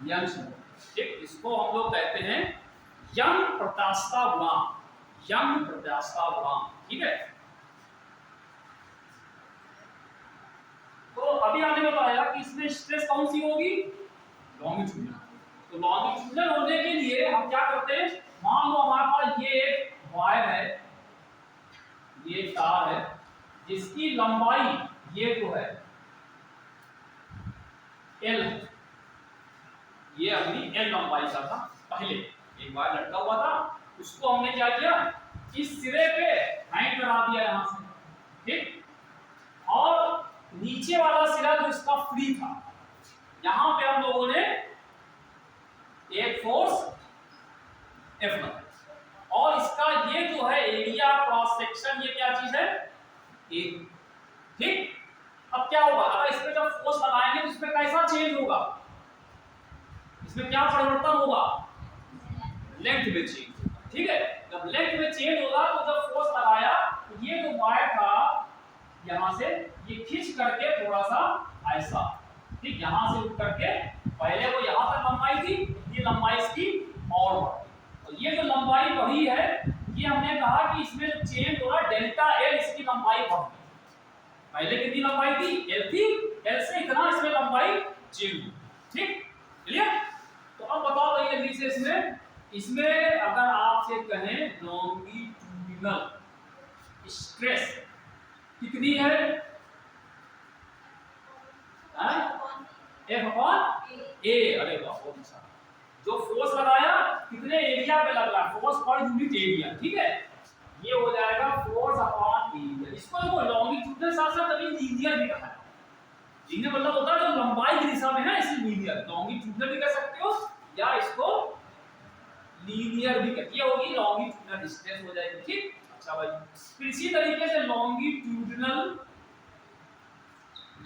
Young's mode, ठीक, इसको हम लोग कहते हैं यंग प्रत्यास्थता गुणांक, यंग प्रत्यास्थता गुणांक, ठीक है। तो अभी आपने बताया कि इसमें स्ट्रेस कौन सी होगी, लॉन्गिट्यूडनल। तो लॉन्गिट्यूडनल होने के लिए हम क्या करते हैं, मान लो हमारे पास ये एक वायर है, ये तार है जिसकी लंबाई ये जो है L है, ये अपनी L लंबाई का था। पहले एक वायर लटका हुआ था, उसको हमने क्या किया, इस सिरे पे हैंग करा दिया यहां से, ठीक, और नीचे वाला सिरा जो इसका फ्री था, यहां पे हम लोगों ने एक फोर्स F लगाया, और इसका ये जो है एरिया क्रॉस सेक्शन, ये क्या चीज है, A, ठीक। अब क्या होगा, अगर इसमें जब फोर्स लगाएंगे तो इसमें कैसा चेंज होगा, इसमें क्या परिवर्तन होगा, लेंथ में चेंज, ठीक है। जब लेंथ में चेंज होगा तो जब फोर्स लगाया तो ये जो वायर था यहां से ये खींच करके थोड़ा सा ऐसा, ठीक, यहां से उठ करके, पहले वो यहां तक लंबाई थी, ये लंबाई इसकी और बढ़ी, तो ये जो लंबाई बढ़ी है, ये हमने कहा कि इसमें जो चेंज हो रहा डेल्टा L, इसकी लंबाई बढ़ गई। पहले कितनी लंबाई थी, L थी, L से इतना इसमें लंबाई चेंज हुई, ठीक, क्लियर। तो अब बताओ भाई जल्दी से, इसमें अगर आपसे कहें लॉन्गिट्यूडिनल स्ट्रेस कितनी है, F अपॉन A, अरे बहुत अच्छा, जो फोर्स लगाया कितने एरिया पे लग रहा है, फोर्स पर यूनिट एरिया, ठीक है, ये हो जाएगा फोर्स अपॉन एरिया। इसको देखो लॉन्गिट्यूडिनल साथ साथ कभी लीनियर भी कहा है, लीनियर मतलब होता है जो लंबाई की दिशा में है, इसे लीनियर, लॉन्गिट्यूडिनल भी कह सकते हो या इसको लीनियर भी कहते, ये होगी लॉन्गिट्यूडिनल स्ट्रेस हो जाएगी, ठीक। अच्छा भाई, फिर इसी तरीके से लॉन्गिट्यूडिनल,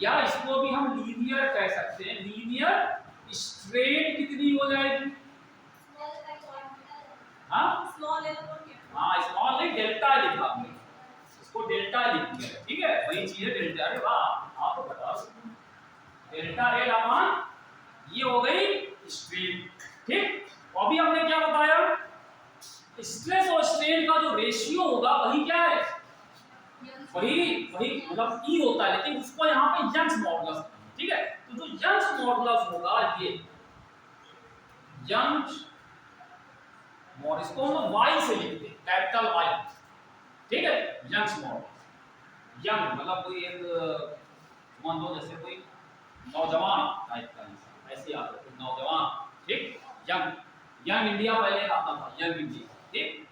या इसको भी हम लीनियर कह सकते हैं, लीनियर स्ट्रेन कितनी हो जाएगी, हाँ स्मॉल नहीं, डेल्टा लिखा हमने, इसको डेल्टा लिख दिया, ठीक है, वही चीज है डेल्टा। अरे वाह, आप तो बता सकते हैं, डेल्टा L अपॉन ये हो गई स्ट्रेन, ठीक। अभी हमने क्या बताया, स्ट्रेस और स्ट्रेन का जो रेशियो होगा वही क्या है, वही मतलब E होता है, लेकिन उसको यहाँ पे यंग्स मॉडुलस, ठीक है। तो जो यंग्स मॉडुलस होगा, ये यंग्स मॉड, इसको हम Y से लिखते हैं, कैपिटल Y, ठीक है, यंग्स मॉड। यंग मतलब कोई एक, मान लो जैसे कोई नौजवान टाइप का इंसान, ऐसे आता है नौजवान, ठीक, यंग इंडिया पहले आता था, यंग इंडिया, ठीक,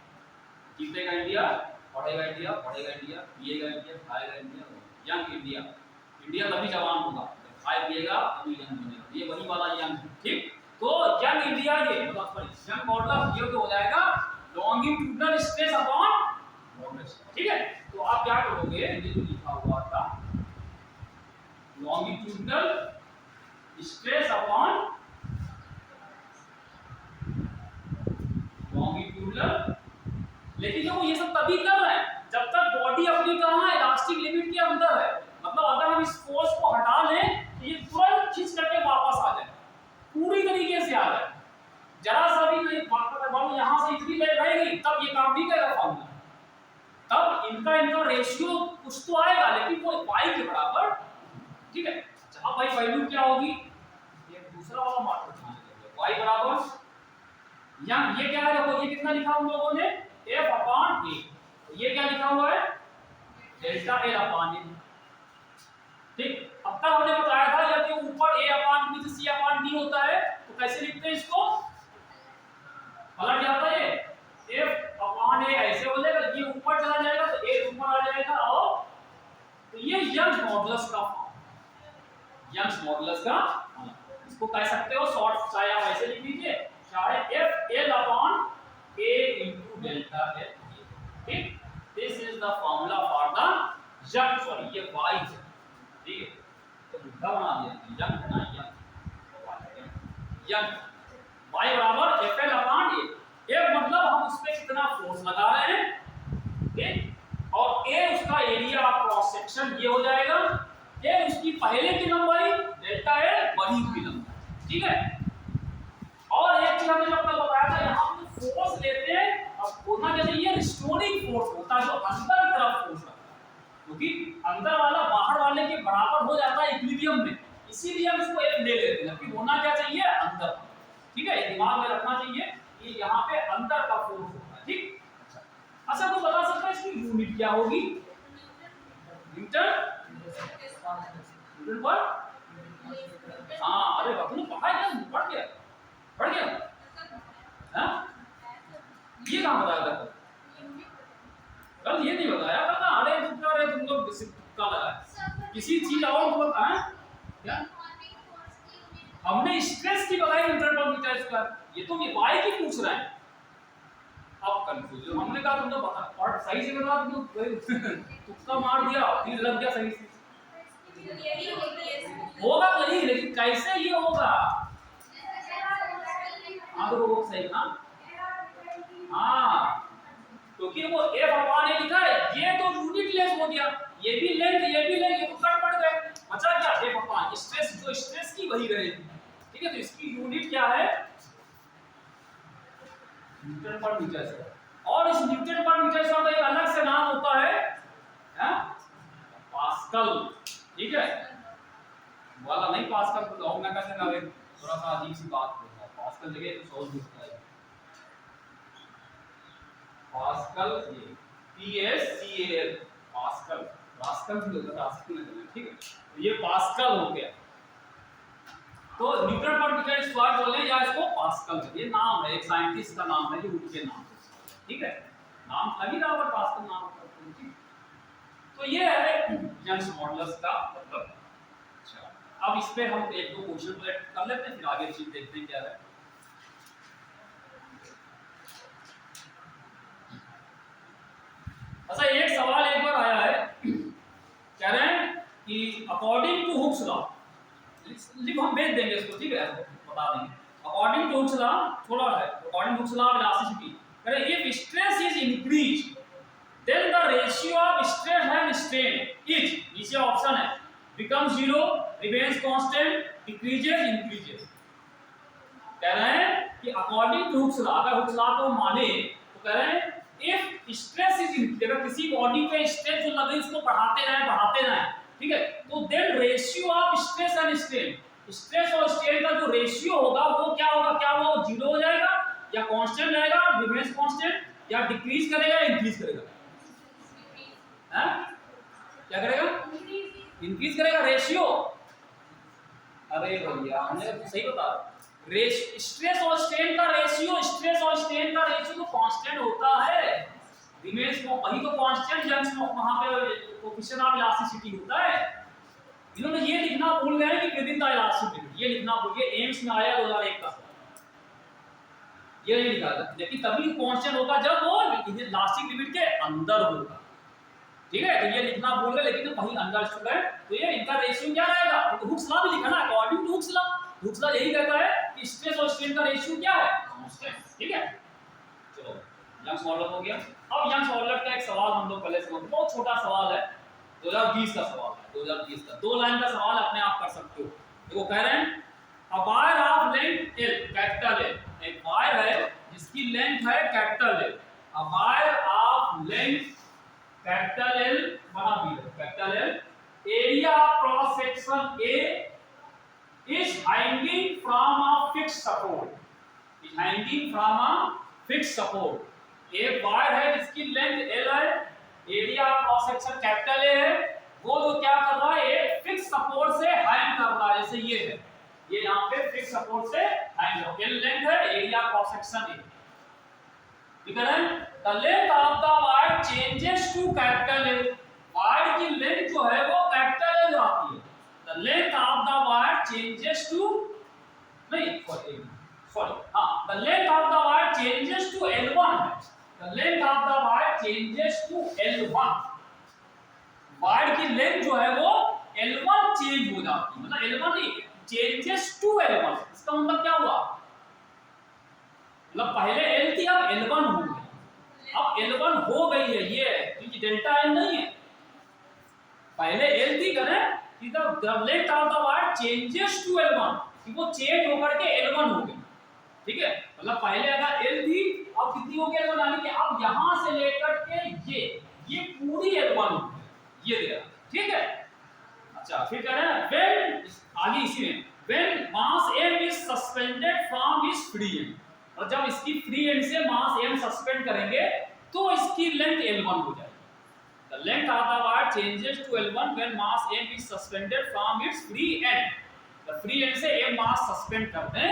जीतेगा इंडिया, पढ़ेगा इंडिया, पिएगा इंडिया, खाएगा इंडिया, यंग इंडिया, इंडिया तभी जवान होगा, खाए पिएगा तभी यंग बनेगा, ये वही वाला यंग, ठीक। तो यंग इंडिया ये मतलब यंग मॉडुलस ये हो जाएगा लॉन्गिट्यूडिनल स्ट्रेस अपॉन मॉडुलस, ठीक है। तो आप क्या करोगे, ये जो लिखा हुआ था लॉन्गिट्यूडिनल स्ट्रेस अपॉन लॉन्गिट्यूडिनल, लेकिन जो ये सब तभी कर रहे हैं जब तक बॉडी अपनी कहां है, इलास्टिक लिमिट के अंदर है, मतलब अगर हम इस फोर्स को हटा लें तो ये तुरंत खींच करके वापस आ जाए, पूरी तरीके से आ जाए, जरा सा भी नहीं, मतलब यहां से इतनी लेट रहेगी तब ये काम नहीं करेगा फॉर्मूला, तब इनका रेशियो कुछ तो आएगा, लेकिन वो y के बराबर, ठीक है। जहां भाई वैल्यू क्या होगी, ये दूसरा वाला मार्क y बराबर यहां ये क्या है, देखो ये कितना लिखा हम लोगों ने, F अपॉन A, ये क्या लिखा हुआ है, डेल्टा L अपॉन A, ठीक। अब तक हमने बताया था जब ये ऊपर A अपॉन B से C अपॉन D होता है तो कैसे लिखते हैं इसको, पलट जाता है ये F अपॉन A ऐसे हो जाएगा, ये ऊपर चला जाएगा तो A ऊपर आ जाएगा, और तो ये यंग्स मॉडुलस का फॉर्म, यंग्स मॉडुलस का, इसको कह सकते हो शॉर्ट, चाहे आप ऐसे लिख लीजिए, चाहे F L upon A into delta L, ठीक। This is the formula for the young, sorry ये y है, ठीक है, तो बुद्धा बना दिया, यंग बनाइए, यंग y बराबर F L upon A, F मतलब हम उस पे कितना फोर्स लगा रहे हैं, ठीक, और A उसका एरिया क्रॉस सेक्शन ये हो जाएगा, A उसकी पहले की लंबाई डेल्टा L बड़ी हुई लंबाई, ठीक है। क्या चाहिए, रिस्टोरिंग फोर्स होता है जो अंदर की तरफ फोर्स रखता है, क्योंकि अंदर वाला बाहर वाले के बराबर हो जाता है इक्विलिब्रियम में, इसीलिए हम इसको F ले लेते हैं। फिर होना क्या चाहिए, अंदर। ठीक है, दिमाग में रखना चाहिए कि यहाँ पे अंदर का फोर्स होता है। ठीक, अच्छा तो बता सकता है इसकी यूनिट क्या होगी, न्यूटन पर। हाँ, अरे तुमने पढ़ा क्या, पढ़ गया हाँ? ये कहाँ बताया था कल, ये नहीं बताया कल। अरे तुम क्या रहे, तुम लोग तुक्का लगाया किसी चीज और को बताया क्या, हमने स्ट्रेस की बताई न्यूटन पर मीटर स्क्वायर, ये तो वाई की पूछ रहे हैं। अब कंफ्यूजन, हमने कहा तुमने बता और सही से बता, तुम तुक्का मार दिया फिर लग गया सही से। होगा तो नहीं, लेकिन कैसे ये होगा, वो सही ना। हाँ, क्योंकि वो F अपॉन A लिखा है, ये तो यूनिट लेस हो गया, ये भी लेंथ ये तो कट पड़ गए, बचा क्या F अपॉन स्ट्रेस, जो स्ट्रेस की वही रहेगी। ठीक है, तो इसकी यूनिट क्या है, न्यूटन पर मीटर स्क्वायर। और इस न्यूटन पर मीटर स्क्वायर का एक अलग से नाम होता है पास्कल। ठीक है, वाला नहीं पास्कल तो गाँव में कैसे ना, थोड़ा सा अजीब सी बात होता है, पास्कल जगह तो 100 लिखता है पास्कल, PSCAL पास्कल, पास्कल भी होता है पास्कल में। ठीक है, तो ये पास्कल हो गया, तो न्यूटन पर मीटर स्क्वायर बोले या इसको पास्कल, ये नाम है, एक साइंटिस्ट का नाम है, ये उनके नाम है। ठीक है, नाम लगी ना, पर पास्कल नाम होता है। तो ये है यंग्स मॉडुलस का मतलब। अच्छा, अब इस पे हम एक दो क्वेश्चन कर लेते हैं, फिर आगे चीज देखते हैं क्या है। अच्छा, एक सवाल एक बार आया है, कह रहे हैं कि अकॉर्डिंग टू हुक्स लॉ, लिख हम भेज देंगे इसको, ठीक है, बता देंगे। अकॉर्डिंग टू हुक्स लॉ, थोड़ा है, according to Hooke's law of elasticity, कह रहे हैं if stress is increased then the ratio of stress and strain is, नीचे ऑप्शन है, become zero, remains constant, decreases, increases. कह रहे हैं कि अकॉर्डिंग टू हुक्स लॉ, अगर हुक्स लॉ को माने तो कह रहे हैं इफ स्ट्रेस इज इंक्रीज, अगर किसी बॉडी पे स्ट्रेस जो लगे उसको बढ़ाते रहे, ठीक है, तो then ratio of stress and strain, stress और स्ट्रेन का जो रेशियो होगा वो क्या होगा, क्या वो जीरो हो जाएगा या कांस्टेंट रहेगा, रिमेन्स कांस्टेंट, या डिक्रीज करेगा या इंक्रीज करेगा, हैं क्या करेगा, इंक्रीज करेगा रेशियो। अरे भैया हमने तो सही बता, स्ट्रेस और स्ट्रेन का रेशियो, स्ट्रेस और स्ट्रेन का रेशियो तो कांस्टेंट होता है, रिमेन्स को वही तो कांस्टेंट जंक्शन वहां पे कोएफिशिएंट ऑफ इलास्टिसिटी होता है। इन्होंने ये लिखना भूल गए कि with in the elastic limit, ये लिखना भूल गए, एम्स में आया 2001 का, ये नहीं लिखा था, लेकिन तभी कांस्टेंट होगा जब वो इलास्टिक लिमिट के अंदर होगा। ठीक है, तो ये लिखना भूल गए, लेकिन वही अंडरस्टूड है। तो ये इनका रेशियो क्या रहेगा, तो हुक्स लॉ भी लिखा ना, according to Hooke's law, Hooke's law यही कहता है कि स्ट्रेस और स्ट्रेन का रेशियो क्या है, कांस्टेंट। ठीक है, चलो यंग्स मॉडुलस हो गया। अब यंग्स मॉडुलस का एक सवाल हम लोग पहले से, बहुत छोटा सवाल है, 2020 का सवाल है, 2020 का 2 लाइन का सवाल, अपने आप कर सकते हो। देखो कह रहे हैं अ wire of length L, capital L, एक वायर है जिसकी लेंथ है capital L, a wire of length capital L बना भी है capital L, area of cross section A is hanging from a fixed support, is hanging from a fixed support। एक wire है जिसकी लेंथ L है, area of cross section capital A है, वो जो क्या कर रहा है, एक फिक्स सपोर्ट से हैंग कर रहा है, जैसे ये है, ये यहाँ पे फिक्स सपोर्ट से हैंग है, L लेंथ है, एरिया क्रॉस सेक्शन A। ठीक है, the length of the wire changes to capital A, wire की लेंथ जो है वो कैपिटल A जाती है, the length of the wire changes to, नहीं सॉरी हाँ, the length of the wire changes to L1, the length of the wire changes to L1, wire की length जो है वो L1 चेंज हो जाती है, मतलब L1 नहीं, चेंजेस टू L1, इसका मतलब क्या हुआ, मतलब पहले L थी अब L1 हो गई, अब L1 हो गई है, ये क्योंकि डेल्टा L नहीं है, पहले L थी, करें कि the length of the wire changes to L1, कि वो चेंज होकर के L1 हो गई। ठीक है, मतलब पहले अगर L थी अब कितनी हो गई L1 यानी कि अब यहां से लेकर के ये पूरी L1 ये दे रहा, ठीक है। अच्छा फिर कह रहे हैं व्हेन, आगे इसी में when mass m is suspended from is free and, और जब इसकी फ्री एंड से मास m सस्पेंड करेंगे तो इसकी लेंथ L1 हो जाएगी। The length of the wire changes to L1 when mass m is suspended from its free end. The free end से m mass suspend कर दें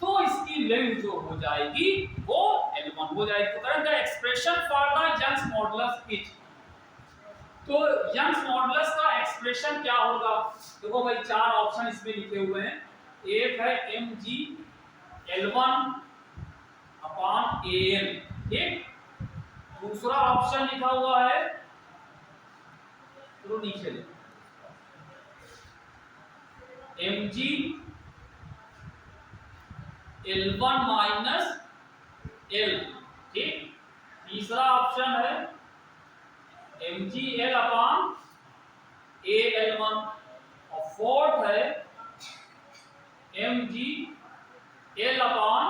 तो इसकी लेंथ जो हो जाएगी वो L1 हो जाएगी। तो the expression for the Young's modulus is, तो यंग्स मॉडुलस का एक्सप्रेशन क्या होगा? देखो भाई चार ऑप्शन इसमें लिखे हुए हैं। एक है mg L1 अपॉन Al, ठीक। दूसरा ऑप्शन लिखा हुआ है, तो नीचे ले mg L1 माइनस L, ठीक। तीसरा ऑप्शन है mgl अपॉन Al1 और फोर्थ है mgl upon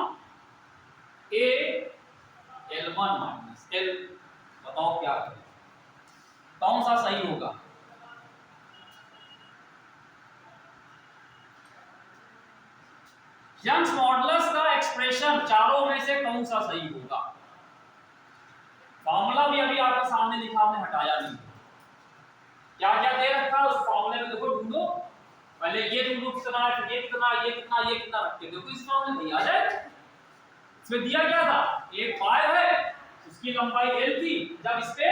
Al1 minus L। बताओ क्या करें, कौन सा सही होगा? यंग्स मॉडुलस का एक्सप्रेशन चारों में से कौन सा सही होगा? फॉर्मूला भी अभी आपके सामने लिखा, हमने हटाया नहीं। क्या क्या दे रखा है उस फॉर्मूले में, देखो ढूंढो। पहले ये ढूंढो कितना है, फिर ये कितना, ये कितना, ये कितना रख के देखो इस फॉर्मूले में आ जाए। इसमें दिया क्या था, एक वायर है उसकी लंबाई L थी, जब इस पे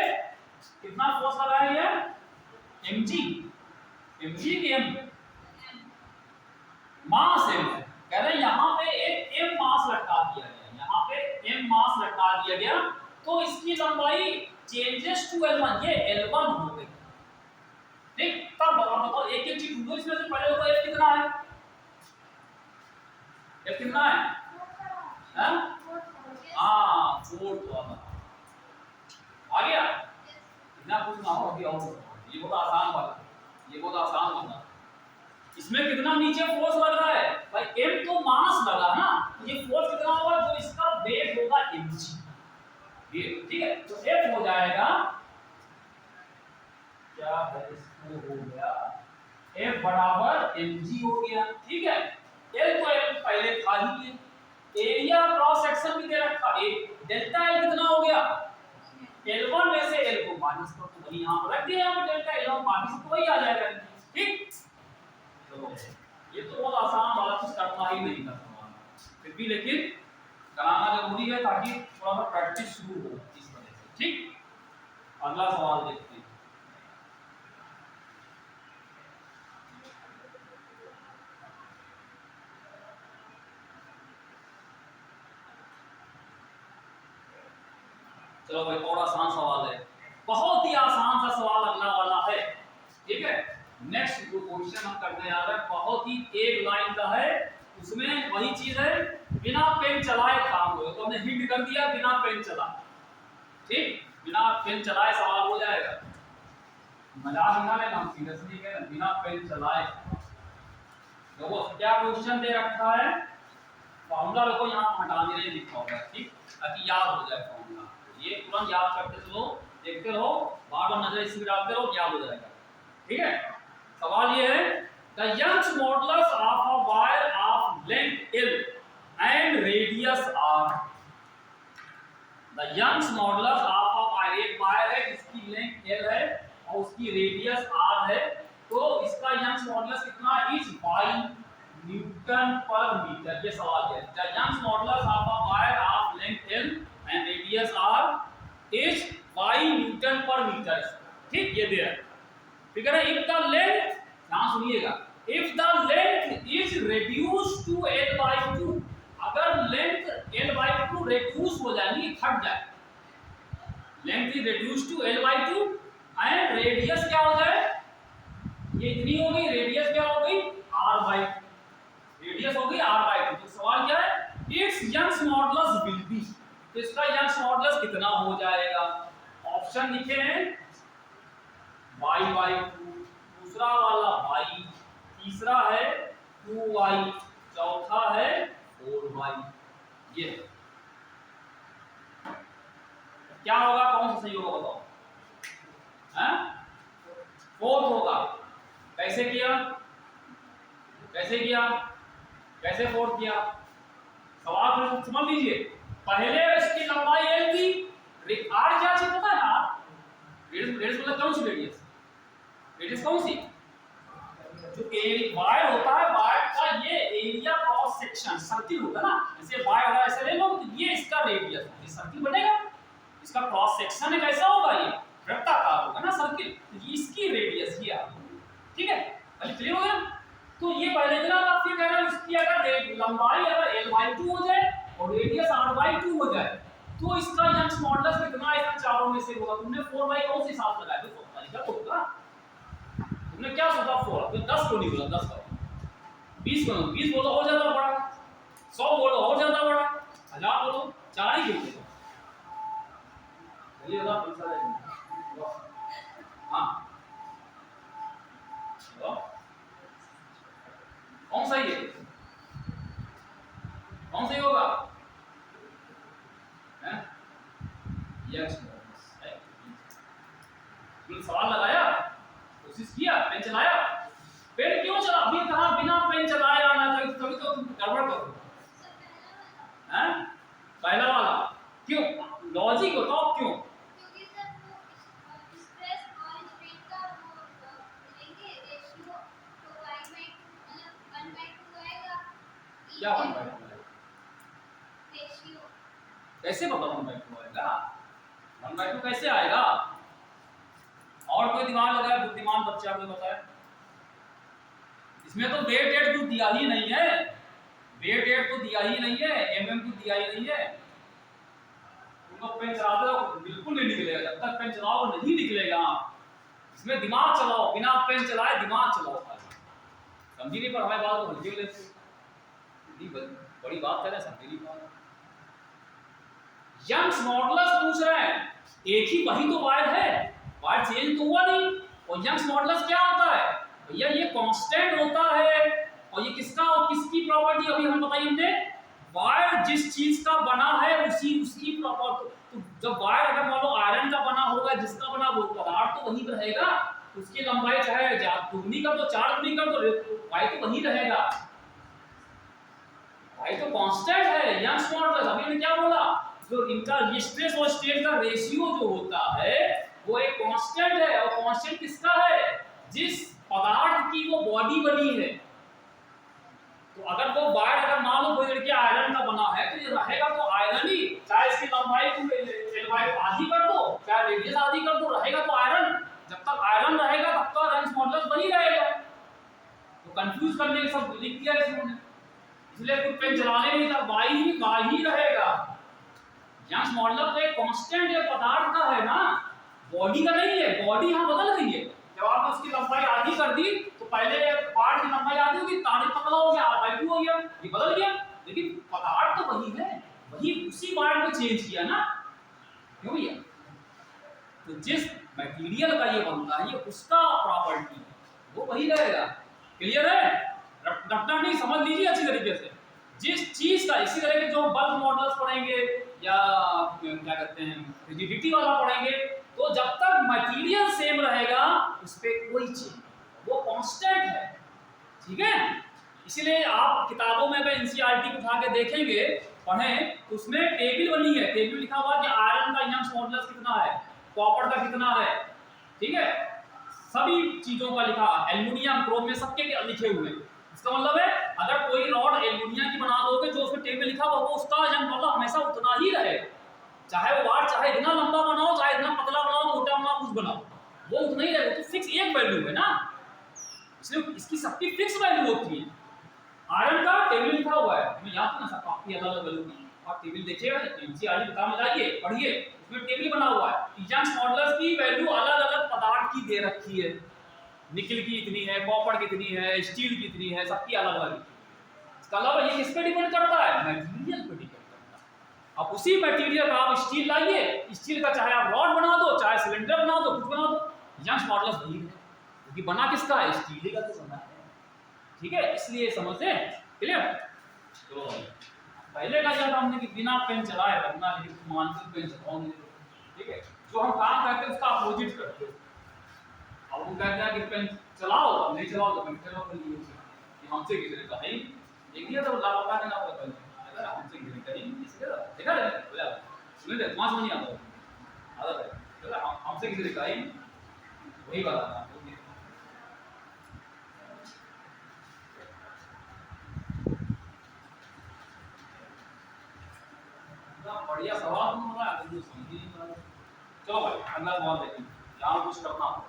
कितना फोर्स लगाया गया mg की m मास m है, कह रहे यहां पे एक m मास लटका दिया गया, यहां पे m मास लटका दिया गया तो इसकी लंबाई चेंजेस टू L1, ये L1 हो गई, ठीक। तब बताओ एक एक चीज ढूंढो इसमें से। पहले देखो F कितना है, F कितना है, हैं? हाँ 4 वाला आ गया। इतना कुछ ना हो अभी, और ये बहुत आसान वाला, ये बहुत आसान वाला। इसमें कितना नीचे फोर्स लग रहा है भाई, m तो मास लगा ना, ये फोर्स कितना होगा, जो इसका वेट होगा mg, ये ठीक है। तो F हो जाएगा क्या है, इसको हो गया F बराबर mg हो गया, ठीक है। L तो L पहले था ही, एरिया क्रॉस सेक्शन भी दे रखा, एक डेल्टा L कितना हो गया, L1 में से L को माइनस कर तो वही यहां पर रख दिया, यहां डेल्टा L1 माइनस तो वही आ जाएगा, ठीक। चलो ये तो बहुत आसान वाला, कुछ करना ही नहीं करना, फिर भी लेकिन कराना जरूरी है ताकि थोड़ा सा प्रैक्टिस शुरू हो इस वजह से, ठीक। अगला सवाल देखते हैं। चलो भाई और आसान सवाल है, बहुत ही आसान सा सवाल अगला वाला है, ठीक है। नेक्स्ट जो क्वेश्चन हम करने जा रहे हैं बहुत ही एक लाइन का है, उसमें वही चीज है बिना पेन चलाए काम हो, तो हमने हिंट कर दिया बिना पेन चलाए, ठीक। बिना पेन चलाए सवाल हो जाएगा, मजाक नहीं लेना, हम सीरियसली कह रहे हैं, बिना पेन चलाए। देखो क्या क्वेश्चन दे रखा है, फॉर्मूला देखो यहाँ हटा देने लिखा होगा, ठीक, ताकि याद हो जाए फॉर्मूला, ये तुरंत याद करते चलो, देखते रहो, बार बार नजर इसमें डालते रहो, याद हो जाएगा, ठीक है। सवाल ये है the Young's modulus of a wire of length L and radius R, the Young's modulus of a wire, एक वायर है जिसकी लेंथ L है और उसकी रेडियस R है, तो इसका यंग्स मॉडुलस कितना is y newton per metre, ये सवाल है। The Young's modulus of a wire of length L and radius R is y newton per metre, ठीक, ये दे रहा है। ठीक है ना, इफ द लेंथ, ध्यान सुनिएगा, if the length is reduced to L/2, अगर लेंथ L/2 रिड्यूस हो जाए, नहीं घट जाए, length is reduced to L/2 and radius क्या हो जाए, ये इतनी हो गई, रेडियस क्या हो गई R/2, रेडियस हो गई R/2, तो सवाल क्या है, its Young's modulus will be, तो इसका यंग्स मॉडुलस कितना हो जाएगा? ऑप्शन लिखे हैं y/2, दूसरा वाला y, तीसरा है 2y, चौथा है 4y, ये क्या होगा, कौन सा सही होगा बताओ? हैं? फोर्थ होगा। कैसे किया, कैसे किया, कैसे फोर्थ किया? सवाल फिर समझ लीजिए। पहले इसकी लंबाई एल थी, आर क्या चीज पता है ना? रेडियस मतलब कौन सी रेडियस? रेडियस कौन सी? जो वायर होता है, वायर का ये एरिया क्रॉस सेक्शन सर्किल होता है ना, जैसे वायर होगा ऐसे ले लो, तो ये इसका रेडियस है, ये सर्किल बनेगा, इसका क्रॉस सेक्शन कैसा होगा, ये वृत्ताकार होगा ना सर्किल, तो ये इसकी रेडियस ये आ गई। ठीक है, पहले क्लियर हो गया? तो ये पहले इतना था, फिर कह रहा है इसकी अगर लंबाई अगर l/2 हो जाए और रेडियस r/2 हो जाए तो इसका यंग्स मॉडुलस कितना है, इन चारों में से होगा। तुमने 4 कौन से हिसाब लगाया? तो 4 का होगा। तुमने क्या सोचा 4? तो 10 क्यों नहीं बोला? 10 का 20 बोलो, 20 बोलो और ज्यादा बड़ा, 100 बोलो और ज्यादा बड़ा, 1000 बोलो, 4 ही क्यों बोलो? चलिए बता पैसा दे। हां चलो, कौन सा ये, कौन सा होगा? हैं? यस, सवाल लगाया, कोशिश किया, पेन चलाया। पेन क्यों चला? अभी कहा बिना पेन चलाया ना, कभी तो गड़बड़ करो। हैं? पहला वाला क्यों? लॉजिक बताओ क्यों? क्योंकि सर वो स्ट्रेस और स्ट्रेन का वो लेंगे रेशियो, तो मतलब 1/2 आएगा। क्या 1/2 आएगा? रेशियो कैसे पता 1/2 आएगा? 1/2 कैसे आएगा? और कोई दिमाग लगाए, बुद्धिमान बच्चा को बताए। इसमें तो वेट एट तो दिया ही नहीं है, वेट एट तो दिया ही नहीं है, एमएम तो दिया ही नहीं है। तुम लोग पेन चलाते हो, बिल्कुल नहीं निकलेगा, जब तक पेन चलाओ नहीं निकलेगा। इसमें दिमाग चलाओ, बिना पेन चलाए दिमाग चलाओ। समझी नहीं, पर हमारी बात को हल्के में लेते, बड़ी बात है, समझी नहीं बात। यंग्स मॉडुलस पूछ रहे हैं, एक ही वही तो वायर है, वायर चेंज तो हुआ नहीं। और यंग्स मॉडुलस क्या होता है भैया? ये कांस्टेंट होता है। और ये किसका और किसकी प्रॉपर्टी अभी हमें बताई हमने? वायर जिस चीज का बना है उसकी प्रॉपर्टी। तो जब वायर अगर मान लो आयरन का बना होगा, जिसका बना वो पदार्थ तो वही रहेगा, उसकी लंबाई चाहे दुगनी कर दो, 4 गुनी कर दो, वाई तो वही रहेगा, वाई तो कांस्टेंट है। यंग्स मॉडुलस अभी हमने क्या बोला? जो इनका स्ट्रेस और स्ट्रेन का रेशियो जो होता है वो एक कांस्टेंट है। और कांस्टेंट किसका है? जिस पदार्थ की वो बॉडी बनी है। तो अगर वो वायर अगर मान लो कोई लड़की आयरन का बना है, तो ये रहेगा तो आयरन ही, चाहे इसकी लंबाई तुम l/2 आधी कर दो, चाहे रेडियस आधी कर दो, रहेगा तो आयरन। जब तक आयरन रहेगा तब तक यंग्स मॉडुलस बनी रहेगा। तो कंफ्यूज करने के सब लिख दिया इसमें, इसलिए कोई पेन चलाने नहीं था, वाई ही रहेगा। यंग्स मॉडुलस तो एक कांस्टेंट है, पदार्थ का है ना, बॉडी का नहीं है। बॉडी यहां बदल रही है, जब आपने उसकी लंबाई आधी कर दी तो पहले पार्ट की लंबाई आधी होगी, ताने पतला हो गया, r/2 हो गया, ये बदल गया, लेकिन पदार्थ तो वही है, वही उसी वायर को चेंज किया ना, क्यों भैया? तो जिस मटेरियल का ये बनता है, ये उसका प्रॉपर्टी है, वो वही रहेगा। क्लियर है? रटना नहीं, समझ लीजिए अच्छी तरीके से। जिस चीज का, इसी तरह के जो बल्क मॉडल्स पढ़ेंगे या क्या कहते हैं रिजिडिटी वाला पढ़ेंगे, तो जब तक मटेरियल सेम रहेगा उस पे कोई चेंज, वो कांस्टेंट है। ठीक है? इसीलिए आप किताबों में अगर एनसीईआरटी उठा के देखेंगे, पढ़ें, तो उसमें टेबल बनी है, टेबल लिखा हुआ है कि आयरन का यंग्स मॉडुलस कितना है, कॉपर का कितना है, ठीक है, सभी चीजों का लिखा, एल्युमिनियम, क्रोम में सबके लिखे हुए हैं। इसका मतलब है अगर कोई रॉड एल्युमिनियम की बना दोगे, जो उसमें टेबल लिखा हुआ वो उसका यंग मॉडुलस हमेशा उतना ही रहेगा, चाहे वो वाट चाहे इतना लंबा बनाओ, चाहे इतना पतला बनाओ, मोटा बनाओ, कुछ बनाओ, वो उतना ही रहेगा। तो फिक्स एक वैल्यू है ना, इसलिए इसकी सबकी फिक्स वैल्यू होती है। आयरन का टेबल लिखा हुआ है, हमें याद ना, सब काफी अलग अलग वैल्यू की, आप टेबल देखिएगा एनसीईआरटी किताब में जाइए, पढ़िए, उसमें टेबल बना हुआ है, यंग्स मॉडुलस की वैल्यू अलग अलग पदार्थ की दे रखी है, निकल की इतनी है, कॉपर कितनी है, स्टील कितनी है, सबकी अलग अलग। इसका अलावा ये किस पे डिपेंड करता है? मटेरियल पे डिपेंड करता है। अब उसी मटेरियल का आप स्टील लाइए, स्टील का चाहे आप रॉड बना दो, चाहे सिलेंडर बना दो, कुछ बना दो, यंग्स मॉडुलस वही है, क्योंकि बना किसका है? स्टील का तो बना है। ठीक है, इसलिए समझते हैं। क्लियर? तो पहले का जब हमने कि बिना पेन चलाए रखना, लेकिन मानसिक पेन चलाओगे, ठीक है, जो हम काम करते हैं उसका अपोजिट करते हो। अब वो कहते हैं कि पेन चलाओ, अब नहीं चलाओ तो पेन फेलो कर लिए कि हमसे किसी ने कहा ही एक दिया तो लापता नहीं ना पेन, अगर हमसे किसी ने कही इसके देखा नहीं बोला सुन ले मां समझ नहीं आता है, तो हमसे किसी ने कहा ही वही बात है। बढ़िया सवाल तुम बना तुम समझ ही नहीं पा रहे। चलो भाई अगला सवाल देखिए, यहाँ कुछ करना हो।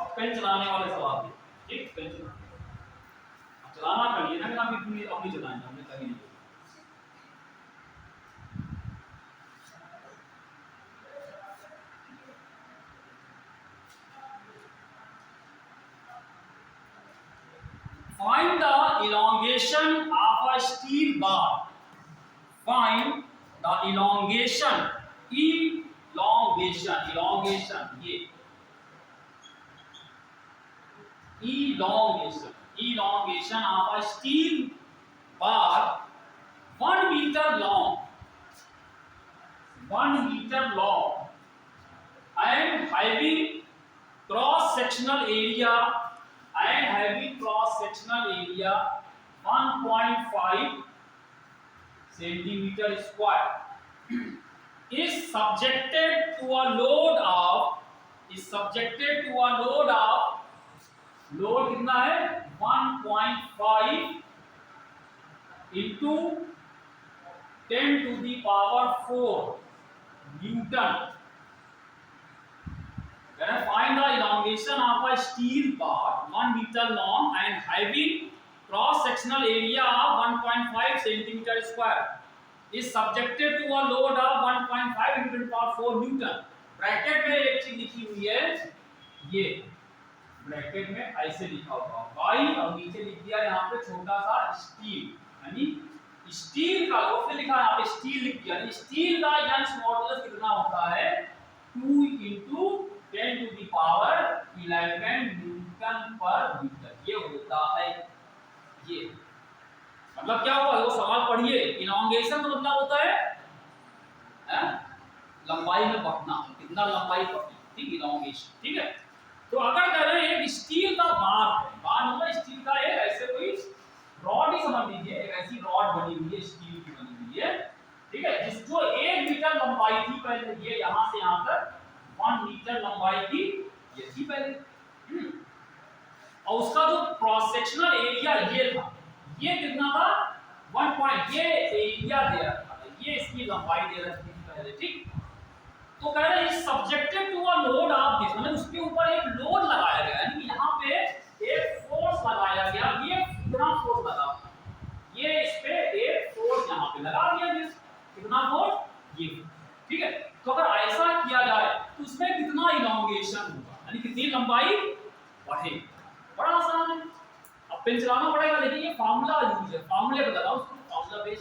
अब पेन चलाने वाले सवाल थे, ठीक, पेन चलाना करिए ना, कि अपनी अपनी चलाएंगे हमने कहीं नहीं। Find the elongation of a steel bar. Find the elongation. Elongation. ये elongation of a steel bar 1 meter long. 1 meter long and having cross sectional area 1.5 centimeter square is subjected to a load of load कितना है 1.5 into 10 to the power 4 Newton. When I find the elongation of a steel bar 1 meter long and having cross sectional area of 1.5 centimeter square is subjected to a load of 1.5 into 10 to the power 4 Newton. Bracket में एक चीज लिखी हुई है, ये bracket में ऐसे लिखा होगा y और नीचे लिख दिया यहाँ पे छोटा सा स्टील, यानी स्टील का लोग लिखा है यहाँ पे स्टील लिख दिया, यानी स्टील का यंग्स मॉडुलस कितना होता है 2 into 10 to the power 11 Newton per metre, ये होता है। ये मतलब क्या हुआ, वो सवाल पढ़िए, इलॉन्गेशन का मतलब होता है लंबाई में बढ़ना, कितना लंबाई बढ़ती, ठीक, इलॉन्गेशन, ठीक है। तो अगर कह रहे हैं एक स्टील का बार है, बार मतलब स्टील का एक ऐसे कोई रॉड ही समझ लीजिए, एक ऐसी रॉड बनी हुई है, स्टील की बनी हुई है, ठीक है, जिस जो 1 मीटर लंबाई थी पहले, ये यहां से यहां तक 1 मीटर लंबाई की ये थी पहले, और उसका जो क्रॉस सेक्शनल एरिया ये था, ये कितना था 1 पॉइंट, ये एरिया दे रखा था, ये इसकी लंबाई दे रखी थी पहले, ठीक। तो कह रहे हैं subjected to a load of this, मतलब उसके ऊपर एक लोड लगाया गया, यानी यहाँ पे एक फोर्स लगाया गया, ये कितना फोर्स लगा, ये इस पे एक फोर्स यहाँ पे लगा दिया गया, कितना फोर्स, ये, ठीक है। तो अगर ऐसा किया जाए तो उसमें कितना इलॉन्गेशन होगा, यानी कितनी लंबाई बढ़ेगी, बड़ा आसान है। अब पेन चलाना पड़ेगा, लेकिन ये फार्मूला यूज है, फार्मूले पे लगाओ, उसको फार्मूला बेस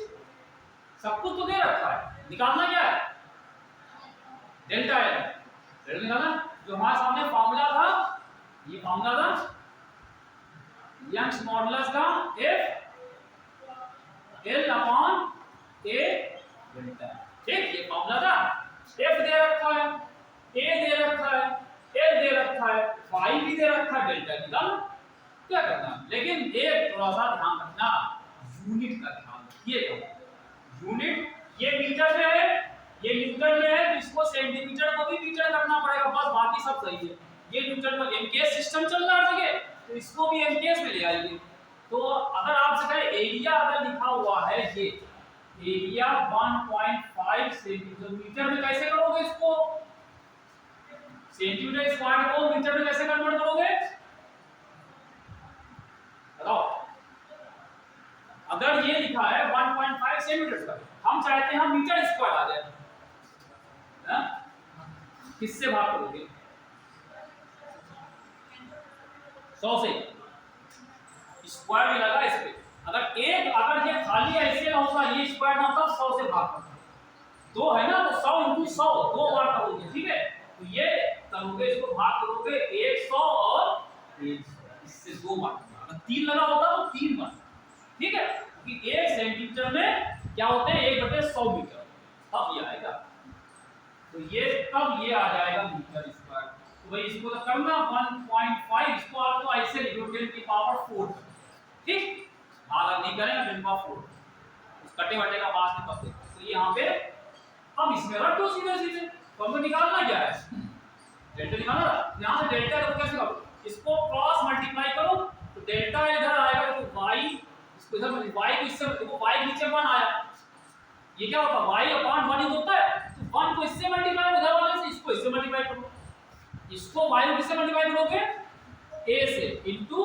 सब कुछ तो दे रखा है, निकालना क्या है डेल्टा एल, डेल्टा निकालना, जो हमारे सामने फार्मूला था, ये फार्मूला था यंग्स मॉडुलस का F L upon A delta, ठीक, ये फार्मूला था। F दे रखा है, A दे रखा है, L दे रखा है, y भी दे रखा है, डेल्टा निकालना, क्या करना, लेकिन एक थोड़ा सा ध्यान रखना, यूनिट का ध्यान रखिएगा, यूनिट ये मीटर में है, ये न्यूटन में है, तो इसको सेंटीमीटर को भी मीटर करना पड़ेगा, बस बाकी सब सही है। ये न्यूटन में एमकेएस सिस्टम चल रहा है जगह, तो इसको भी एमकेएस में ले आइए। तो अगर आपसे कहे एरिया अगर लिखा हुआ है, ये एरिया 1.5 सेंटीमीटर, मीटर में कैसे करोगे इसको, सेंटीमीटर स्क्वायर को मीटर में कैसे कन्वर्ट करोगे बताओ। अगर ये लिखा है 1.5 सेंटीमीटर का, हम चाहते हैं हम मीटर स्क्वायर आ जाए, किससे भाग करोगे 100 से, स्क्वायर भी लगा इस पे, अगर अगर ये खाली ऐसे ना होता, ये स्क्वायर ना होता, 100 से भाग करते, दो है ना, तो 100 into 100 दो बार करोगे, ठीक है। तो ये करोगे, इसको भाग करोगे 100 और 100, इससे दो बार, अगर 3 लगा होता तो 3 बार, ठीक है, क्योंकि 1 सेंटीमीटर में क्या होते हैं 1/100 मीटर, अब ये आएगा तब ये आ जाएगा मीटर स्क्वायर। तो भाई इसको तो करना 1.5, इसको आप तो ऐसे लिखो 10 की पावर 4, ठीक, भाग नहीं करेंगे 10 की पावर 4, उस कटे वटे का बात नहीं करते। तो यहाँ पे हम इसमें रख दो सीधे सीधे, तो हमको निकालना क्या है, डेल्टा निकालना। यहाँ से डेल्टा को कैसे करो, इसको क्रॉस मल्टीप्लाई करो तो डेल्टा इधर आएगा तो y, इसको इधर y को इससे देखो, y नीचे 1 आया, ये क्या होता है y अपॉन 1 ही होता है, तो 1 को इससे मल्टीप्लाई उधर वाले से, इसको इससे मल्टीप्लाई करो, इसको y को किससे मल्टीप्लाई करोगे, a से इनटू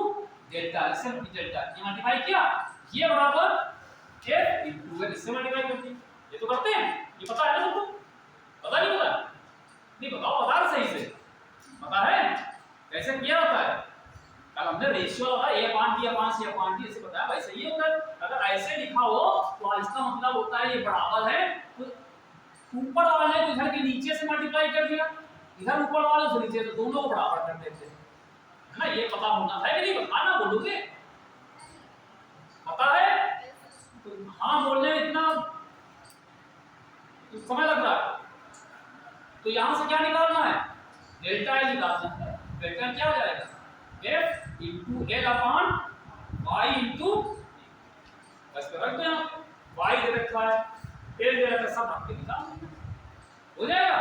डेल्टा, इससे डेल्टा ये मल्टीप्लाई किया, ये बराबर f इनटू इससे मल्टीप्लाई कर दिया। ये तो करते हैं, ये पता है ना सबको, पता नहीं पता, नहीं बताओ, बता रहे सही से, पता है कैसे किया होता है। कल हमने रेशियो लगा a upon b upon c upon d, ऐसे बताया वैसे ही होता है। अगर ऐसे लिखा हो तो इसका मतलब होता है ये बराबर है, तो ऊपर वाले को इधर के नीचे से मल्टीप्लाई कर दिया, इधर ऊपर वाले से नीचे, तो दोनों को बराबर कर देते हैं, है ना। ये पता होना है कि नहीं, बताना बोलोगे, पता है तो हाँ बोलने में इतना समय लग रहा है। तो यहां से क्या निकालना है, डेल्टा एल निकालना है। डेल्टा क्या हो जाएगा, f into L upon y into, बस रख दो यहाँ, y दे रखा है, एल दे रखा है, सब रख के निकाल हो जाएगा।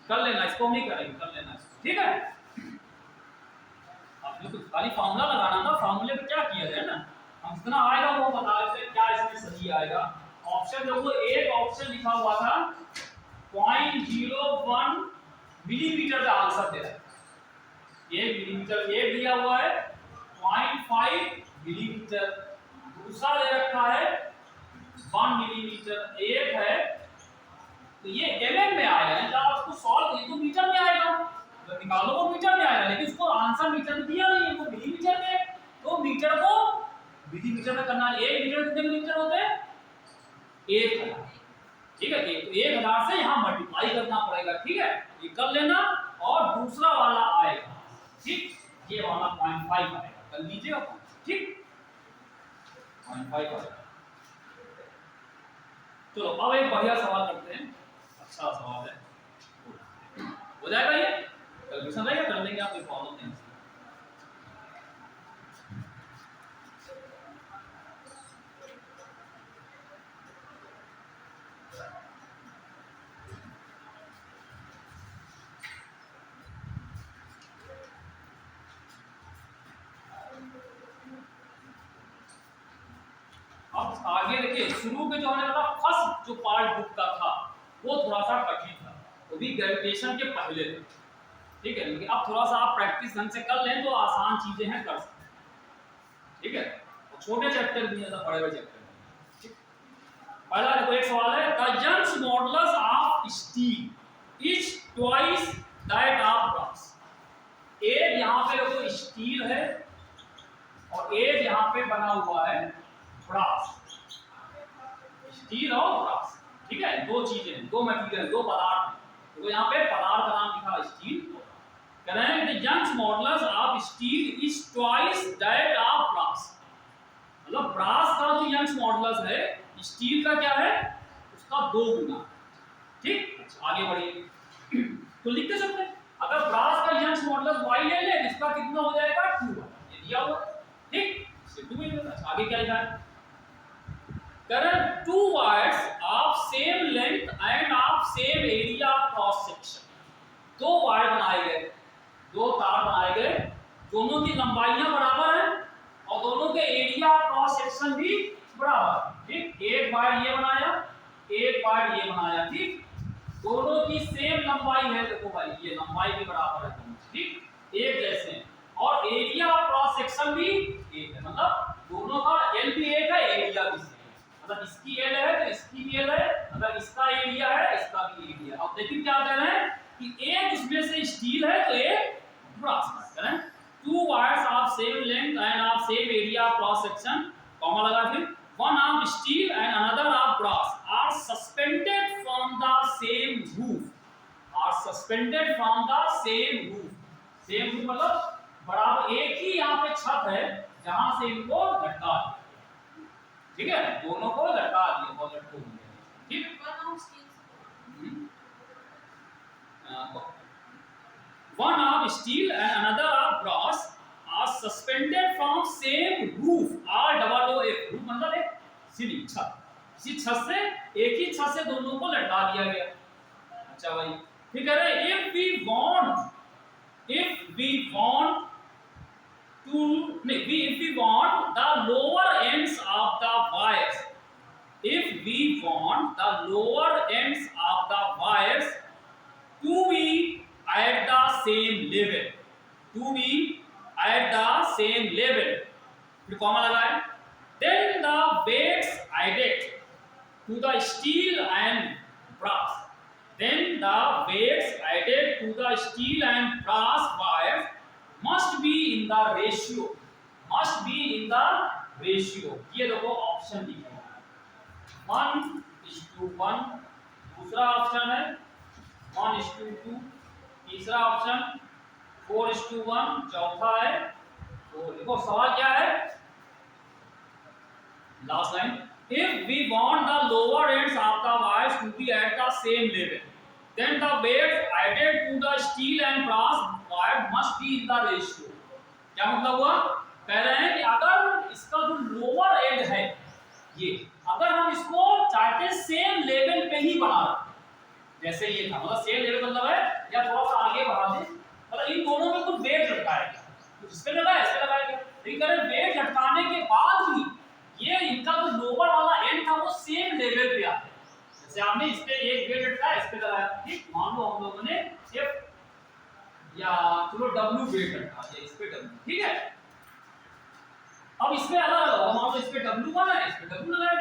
कर लेना, इसको नहीं करेंगे, कर लेना, ठीक है। आपने तो खाली फार्मूला लगाना था, फार्मूले पे क्या किया जाए ना, हम जितना आएगा वो बता देते हैं क्या इसमें सही आएगा। ऑप्शन देखो, एक ऑप्शन लिखा हुआ था 0.01 मिलीमीटर का आंसर दे रहा है, 1 मिलीमीटर एक दिया हुआ है, 0.5 मिलीमीटर दूसरा दे रखा है, 1 मिलीमीटर एक है, तो ये mm में आएगा। जब आपको सॉल्व करें तो मीटर में आएगा, जब निकालो वो मीटर में आएगा, लेकिन उसको आंसर मीटर में दिया नहीं है, वो मिलीमीटर में, तो मीटर को मिलीमीटर में करना है। 1 मीटर कितने मिलीमीटर होते हैं, 1000, ठीक है। तो 1000 से यहाँ मल्टीप्लाई करना पड़ेगा, ठीक है, ये कर लेना। और दूसरा वाला आएगा, ठीक, ये वाला 0.5 आएगा, कर लीजिएगा, ठीक, 0.5 आएगा। चलो अब एक बढ़िया सवाल करते हैं, अच्छा सवाल है, हो जाएगा ये, कैलकुलेशन रहेगा, कर लेंगे आप, कोई प्रॉब्लम नहीं। अब आगे देखिए, शुरू में जो हमने बताया फर्स्ट जो पार्ट बुक का था वो थोड़ा सा कठिन था, वो भी ग्रेविटेशन के पहले था, ठीक है। लेकिन अब थोड़ा सा आप प्रैक्टिस ढंग से कर लें तो आसान चीजें हैं, कर सकते हैं, ठीक है। तो छोटे चैप्टर भी ज्यादा बड़े बड़े चैप्टर, ठीक। पहला देखो, एक सवाल है, the Young's modulus of steel is twice that of brass. एक यहाँ पे देखो स्टील है और एक यहाँ पे बना हुआ है ब्रास, स्टील और ब्रास, ठीक है, दो चीजें हैं, दो मटेरियल, दो पदार्थ हैं। तो यहाँ पे पदार्थ का नाम लिखा है स्टील। कह रहे हैं the Young's modulus of steel is twice that of brass, मतलब ब्रास का जो यंग्स मॉडुलस है स्टील का क्या है, उसका 2 गुना, ठीक। आगे बढ़िए, तो लिखते सकते हैं, अगर ब्रास का यंग्स मॉडुलस y ले ले, इसका कितना हो जाएगा 2, ये दिया हुआ, ठीक, इससे 2 मिलेगा। आगे क्या लिखा है, current 2 wires of same length and of same area cross section, 2 wire बनाए गए, 2 तार बनाए गए, दोनों की लंबाइयां बराबर हैं और दोनों के एरिया क्रॉस सेक्शन भी बराबर, ठीक। एक वायर ये बनाया, एक वायर ये बनाया, ठीक, दोनों की सेम लंबाई है, देखो भाई ये लंबाई भी बराबर है दोनों, ठीक, एक जैसे हैं, और एरिया क्रॉस सेक्शन भी एक है, मतलब दोनों का एल भी एक है, एरिया भी सेम, मतलब इसकी एल है तो इसकी भी एल है, अगर इसका एरिया है इसका भी एरिया। अब देखिए क्या कह रहे हैं कि एक इसमें से स्टील है तो एक ब्रास है, कह रहे हैं 2 wires of same length and of same area cross section, comma लगा, फिर one of steel and another of brass are suspended from the same roof, are suspended from the same roof, same roof मतलब बराबर एक ही यहाँ पे छत है जहां से इनको लटका दिया, ठीक है, दोनों को लटका दिया, बहुत लटको दिया, ठीक। one of steel and another of brass are suspended from same roof, ROOF, roof मतलब एक सीढ़ी छत, इसी छत से एक ही छत से दोनों को लटका दिया गया। अच्छा भाई ठीक है, if we want the lower ends of the wires, if we want the lower ends of the wires to be at the same level, फिर कॉमा लगाए, then the weights added to the steel and brass, wires must be in the ratio, ये देखो option लिखे हैं 1:1, दूसरा option है 1:2, तीसरा option 4:1, चौथा है। तो देखो सवाल क्या है, last line, if we want the lower ends of the wires to be at the same level, then the weights added to the steel and brass wire must be in the ratio। क्या मतलब हुआ, कह रहे हैं कि अगर इसका जो लोअर एंड है ये, अगर हम इसको चाहते सेम लेवल पे ही बना रहे, जैसे ये था, मतलब सेम लेवल मतलब है या थोड़ा सा आगे बढ़ा दे, मतलब इन दोनों में कुछ वेट लटकाएगा, तो जिसपे लगाया इस पे लगाएगा, लेकिन अगर वेट लटकाने के बाद भी ये इनका जो लोअर वाला एंड था वो सेम लेवल पे आता है, जैसे आपने इस पे एक वेट लटकाया इस पे लगाया, ठीक, मान लो हम लोगों ने F या चलो W वेट लटका दिया इस पे W, ठीक है, अब इसमें अलग अलग, मान लो इस पे W1 है, इस पे W लगाया,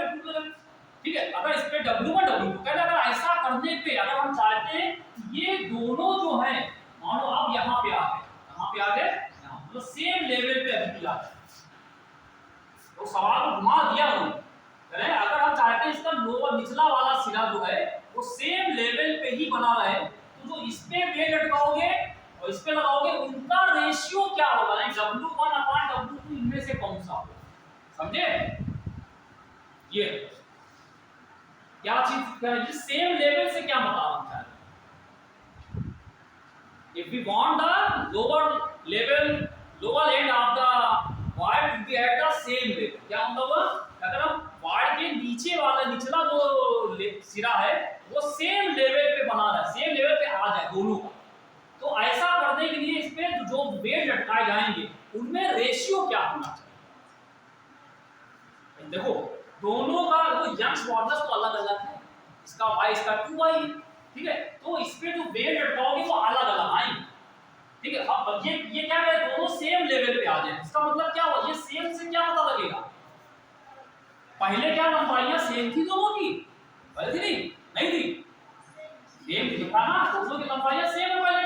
ठीक है, अगर इस पे W1 W2, कहते अगर ऐसा करने पे अगर हम चाहते हैं ये दोनों जो है, मान लो अब यहाँ पे आ गए, कहाँ पे आ गए, यहाँ, मतलब सेम लेवल पे अभी आ गए, तो सवाल को घुमा दिया उन्होंने, कह रहे हैं अगर हम चाहते हैं इसका लोअर निचला वाला सिरा जो है वो सेम लेवल पे ही बना रहे, तो जो इस पे वेट लटकाओगे और इस पे लगाओगे उनका रेशियो क्या होगा, यानी W1/W2 इनमें से कौन सा होगा, समझे, ये क्या चीज, क्या ये सेम लेवल से क्या मतलब है, if we want the lower end of the wire to be at the same level, क्या मतलब हुआ, अगर हम वायर के नीचे वाला निचला जो सिरा है वो सेम लेवल पे बना रहा है, सेम लेवल पे आ जाए दोनों का, तो ऐसा करने के लिए इस पे जो वेट लटकाए जाएंगे उनमें रेशियो क्या होना चाहिए, देखो दोनों का वो यंग्स मॉडल्स तो अलग अलग है, इसका y इसका 2y, ठीक है, तो इस पे जो वेट लटकाओगे वो अलग अलग आएंगे, ठीक है, अब ये क्या है, दोनों सेम लेवल पे आ जाए, इसका मतलब क्या हुआ, ये सेम से क्या पता लगेगा, पहले क्या लंबाइयां सेम थी दोनों की, पहले थी नहीं थी, सेम दिखा ना, दोनों की लंबाइयां सेम है पहले,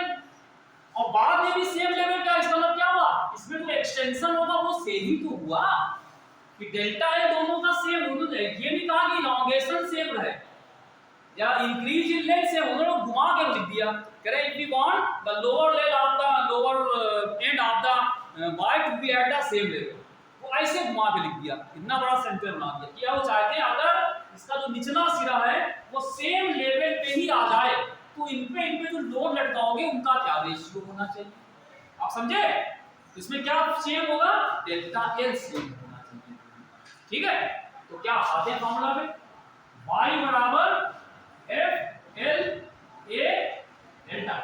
और बाद में भी सेम लेवल का, इसका मतलब क्या हुआ, इसमें जो एक्सटेंशन होगा वो सेम ही तो हुआ, कि डेल्टा है दोनों का सेम हो, तो ये नहीं कहा कि इलॉन्गेशन सेम रहे या इंक्रीज इन लेंथ से, उन्होंने घुमा के लिख दिया, कह रहे if we want the lower end of the wire to be at the same level, वो ऐसे घुमा के लिख दिया, इतना बड़ा सेंटेंस बना दिया, क्या वो चाहते हैं अगर इसका जो निचला सिरा है वो सेम लेवल पे ही आ जाए, तो इन पे जो लोड लटकाओगे उनका क्या रेशियो होना चाहिए, आप समझे, इसमें क्या सेम होगा, डेल्टा एल सेम होना चाहिए, ठीक है, तो क्या आते हैं फॉर्मूला में, y बराबर F L A डेल्टा,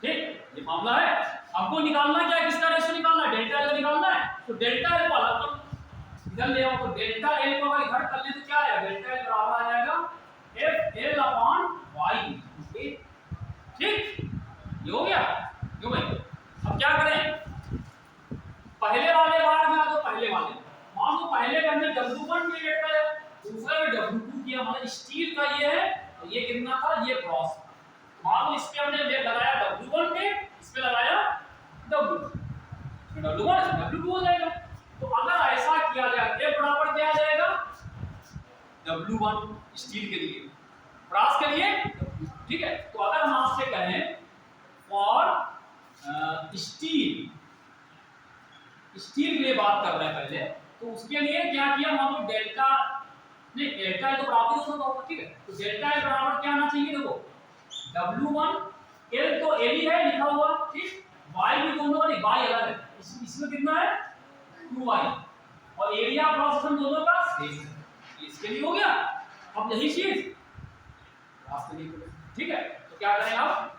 ठीक, ये मामला है, हमको निकालना क्या है, किसका रेशियो निकालना है, डेल्टा एल का निकालना है, तो डेल्टा एल को अलग कर इधर ले आओ, तो डेल्टा एल को अगर इधर कर ले तो क्या आएगा, डेल्टा एल बराबर आ जाएगा F L अपॉन y, ठीक, ये हो गया, क्यों भाई, अब क्या करें, पहले वाले बार में आ तो पहले वाले, मान लो पहले के हमने W1 में लटकाया, दूसरे में W2 किया, मतलब स्टील का ये है, और ये कितना था, ये क्रॉस, मान लो इस पे हमने लगाया W1 पे, इस पे लगाया W2, W1 W2 हो जाएगा, तो अगर ऐसा किया जाए ये बराबर क्या आ जाएगा, W1 स्टील के लिए, ब्रास के लिए, ठीक है, तो अगर हम आपसे कहें फॉर स्टील के लिए बात कर रहे हैं पहले, तो उसके लिए क्या किया, मान लो डेल्टा नहीं, डेल्टा तो बराबर हो सकता होगा, ठीक है, तो डेल्टा बराबर क्या आना चाहिए, देखो W1 एल तो एल ही है लिखा हुआ, ठीक। y भी दोनों का नहीं, y अलग है, इसमें कितना है 2y, और एरिया अप्रोक्सीमेशन दोनों का सेम है, इसके लिए हो गया। अब यही चीज रास्ते में, ठीक है। तो क्या करें आप,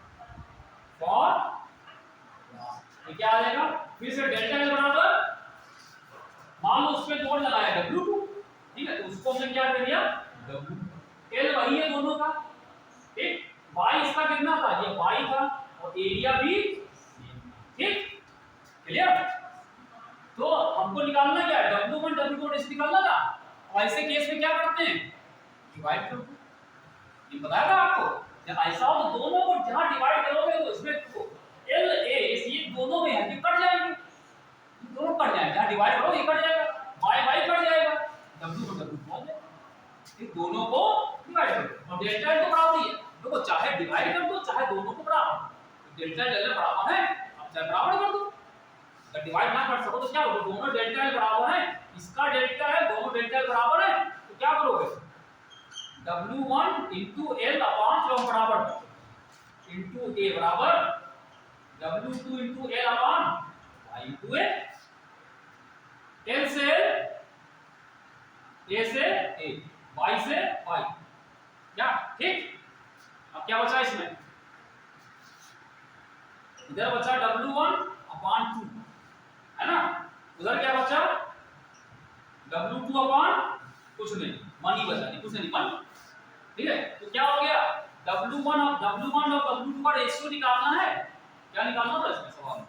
फॉर ये क्या आ जाएगा, फिर से डेल्टा एल बराबर, मान लो उसमें जोड़ लगाया W2, ठीक है, तो उसको हमने क्या कर दिया W, L वही है दोनों का, ठीक। y इसका कितना था, ये y था, और एरिया भी, ठीक, क्लियर। तो हमको निकालना क्या है, W1 W2 इसे निकालना था, और ऐसे केस में क्या करते हैं, डिवाइड कर दो, ये बताया था आपको। जब ऐसा हो तो दोनों को जहां डिवाइड करोगे तो इसमें तो L A ये दोनों में है कि कट जाएंगे, दोनों कट जाएंगे, जहां डिवाइड करोगे कट जाएगा, y y कट जाएगा, W को W बोल दे, ये दोनों को डिवाइड कर दो, और डेल्टा L तो बराबर ही है, देखो चाहे डिवाइड कर दो चाहे दोनों को बराबर, तो डेल्टा L बराबर है, अब चाहे बराबर कर दो। अगर डिवाइड ना कर सको तो क्या होगा, दोनों डेल्टा L बराबर है, इसका डेल्टा है, दोनों डेल्टा L बराबर है, तो क्या करोगे, W1 into L अपॉन जो बराबर into A बराबर W2 into L upon Y into A, L से A से A, Y से Y, क्या, ठीक। अब क्या बचा इसमें, इधर बचा W1 अपॉन 2, है ना, उधर क्या बचा W2 अपॉन कुछ नहीं, मन ही बचा, नहीं कुछ नहीं, मन, ठीक है। तो क्या हो गया, W1 और W2 का रेशियो निकालना है, क्या निकालना था इसमें सवाल,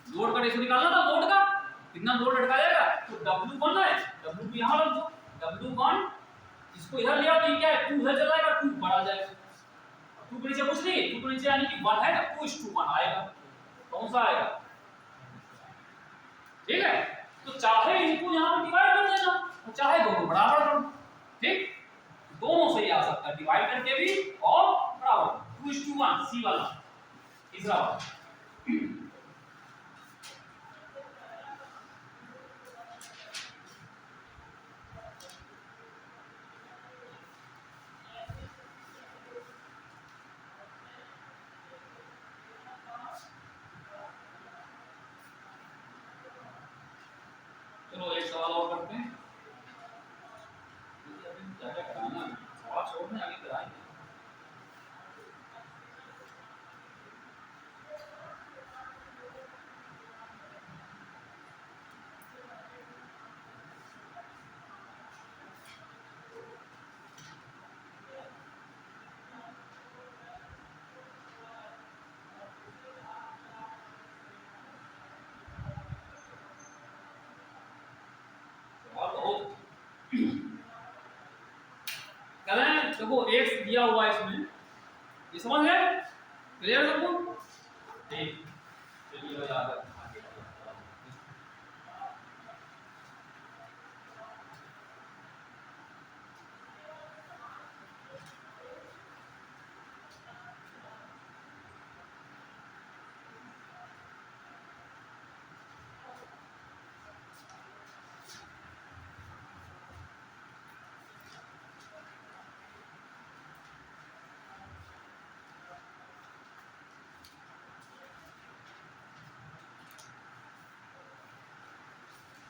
लोड का रेशियो निकालना था, लोड का कितना लोड लटका जाएगा, तो W1 है, W2 यहां रख दो, W1 इसको इधर ले आओ तो ये क्या है 2 इधर चला जाएगा, 2 बढ़ा जाएगा, 2 के नीचे कुछ नहीं, 2 के नीचे यानी कि 1 है ना, 2:1 आएगा, कौन सा आएगा, ठीक है। तो चाहे इनको यहां पर डिवाइड कर देना और चाहे दोनों बराबर कर दो, ठीक, दोनों से ही आ सकता है, डिवाइड करके भी और बराबर, 2:1 सी वाला तीसरा वाला। चलो एक सवाल और करते हैं, क्या क्या कराना है, सवाल छोड़ने आगे कराएंगे। करें देखो x दिया हुआ है इसमें, ये समझ है, क्लियर सबको, ठीक, चलिए याद रखना।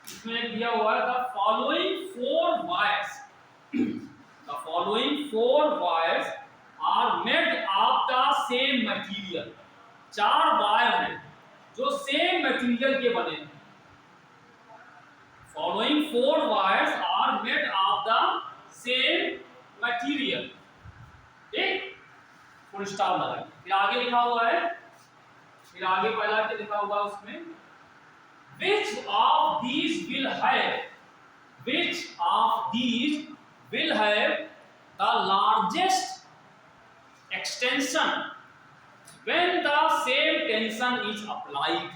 इसमें दिया हुआ है the following 4 wires, the following 4 wires are made of the same material, 4 wire हैं जो सेम मटेरियल के बने हैं, following 4 wires are made of the same material, ठीक, फुल स्टॉप लगाइए, फिर आगे लिखा हुआ है, फिर आगे पहला क्या लिखा हुआ है उसमें, which of these will have the largest extension when the same tension is applied,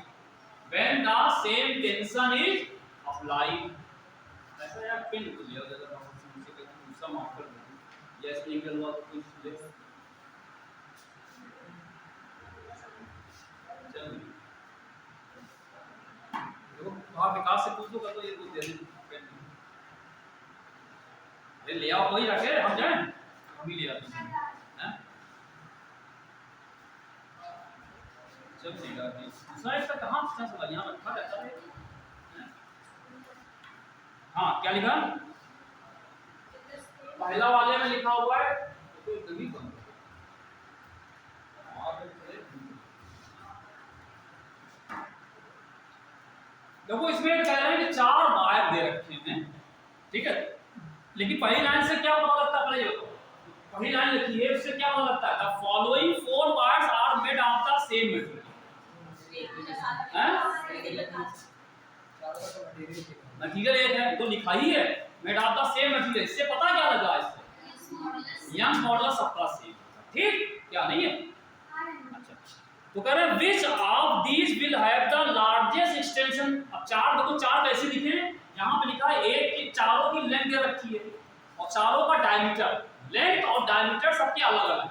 ऐसा यार पिन को लिया जरा मुझसे कहीं दूसरा मार्क कर दो, यस एंगल हुआ तो कुछ ले, चलिए वहाँ विकास से पूछ लो कर दो, ये कुछ दे दे, अरे ले आओ वही रखे हम जाएं, हम ही ले आते हैं, जब से लगा दी दूसरा इसका कहाँ से समझ यहाँ रखा रहता है। हाँ क्या लिखा पहला वाले में लिखा हुआ है तो एकदम ही कम देखो इसमें कह रहे हैं कि 4 वायर दे रखे हैं ठीक है, लेकिन पहली लाइन से क्या पता लगता है पहले ये बताओ, पहली लाइन लिखी है उससे क्या पता लगता है the following 4 wires are made of the same material material एक है तो लिखा ही है made of the same material, इससे पता क्या लगा इससे यंग मॉडुलस सबका सेम ठीक क्या नहीं है। अच्छा तो कह रहे हैं which of these will have the largest extension, अब चार देखो चार कैसे लिखे यहाँ पे लिखा है एक की चारों की लेंथ दे रखी है और चारों का डायमीटर लेंथ और डायमीटर सबके अलग अलग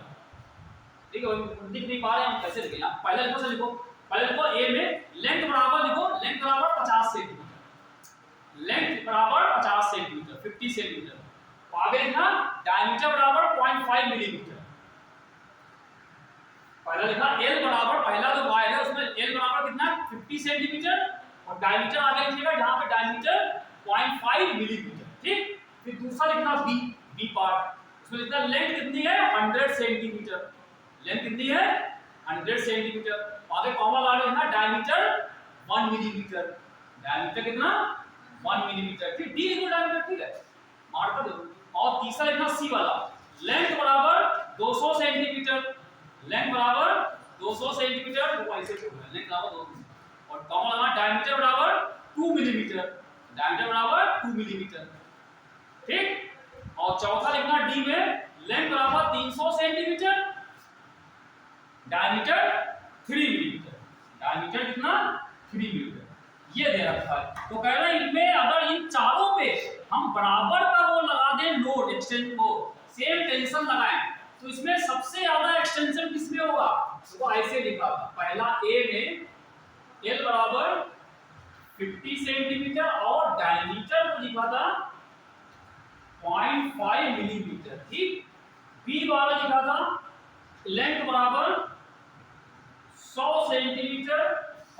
ठीक है, लिख नहीं पा रहे हम कैसे लिखें यहाँ पहले लिखो से लिखो पहले लिखो ए में लेंथ बराबर लिखो लेंथ बराबर 50 सेंटीमीटर लेंथ बराबर 50 सेंटीमीटर 50 सेंटीमीटर आगे लिखा डायमीटर बराबर 0.5 मिलीमीटर पहला लिखा L बराबर पहला जो वायर है उसमें L बराबर कितना 50 सेंटीमीटर और डायमीटर आगे लिखिएगा जहां पे डायमीटर 0.5 मिलीमीटर ठीक। फिर दूसरा लिखना B पार्ट उसमें लिखना लेंथ कितनी है 100 सेंटीमीटर लेंथ कितनी है 100 सेंटीमीटर आगे कॉमा लगा देना डायमीटर 1 मिलीमीटर डायमीटर कितना 1 मिलीमीटर ठीक D लिखो डायमीटर ठीक है मार्क कर दो और तीसरा लिखना C वाला लेंथ बराबर 200 सेंटीमीटर लेंथ बराबर 200 सेंटीमीटर वो ऐसे लेंथ बराबर 200 और कॉमा लगाना डायमीटर बराबर 2 मिलीमीटर डायमीटर बराबर 2 मिलीमीटर ठीक। और चौथा लिखना डी में लेंथ बराबर 300 सेंटीमीटर डायमीटर 3 मिलीमीटर डायमीटर कितना 3 मिलीमीटर ये दे रखा है। तो कह रहे हैं इनमें अगर इन चारों पे हम बराबर का वो लगा दें लोड एक्सटेंशन को सेम टेंशन लगाएं तो इसमें सबसे ज्यादा एक्सटेंशन किसमें होगा तो ऐसे लिखा था पहला ए में L बराबर 50 सेंटीमीटर और डायमीटर को लिखा था 0.5 मिलीमीटर ठीक। बी वाला लिखा था लेंथ बराबर 100 सेंटीमीटर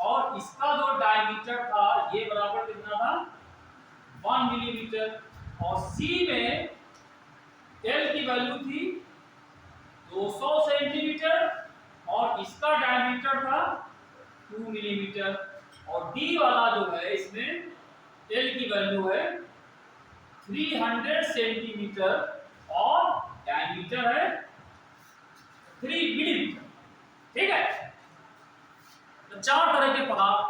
और इसका जो डायमीटर था ये बराबर कितना था 1 मिलीमीटर और सी में L की वैल्यू थी 200 सेंटीमीटर और इसका डायमीटर था 2 मिलीमीटर और D वाला जो है इसमें L की वैल्यू है 300 सेंटीमीटर और डायमीटर है 3 मिलीमीटर ठीक है। तो चार तरह के पदार्थ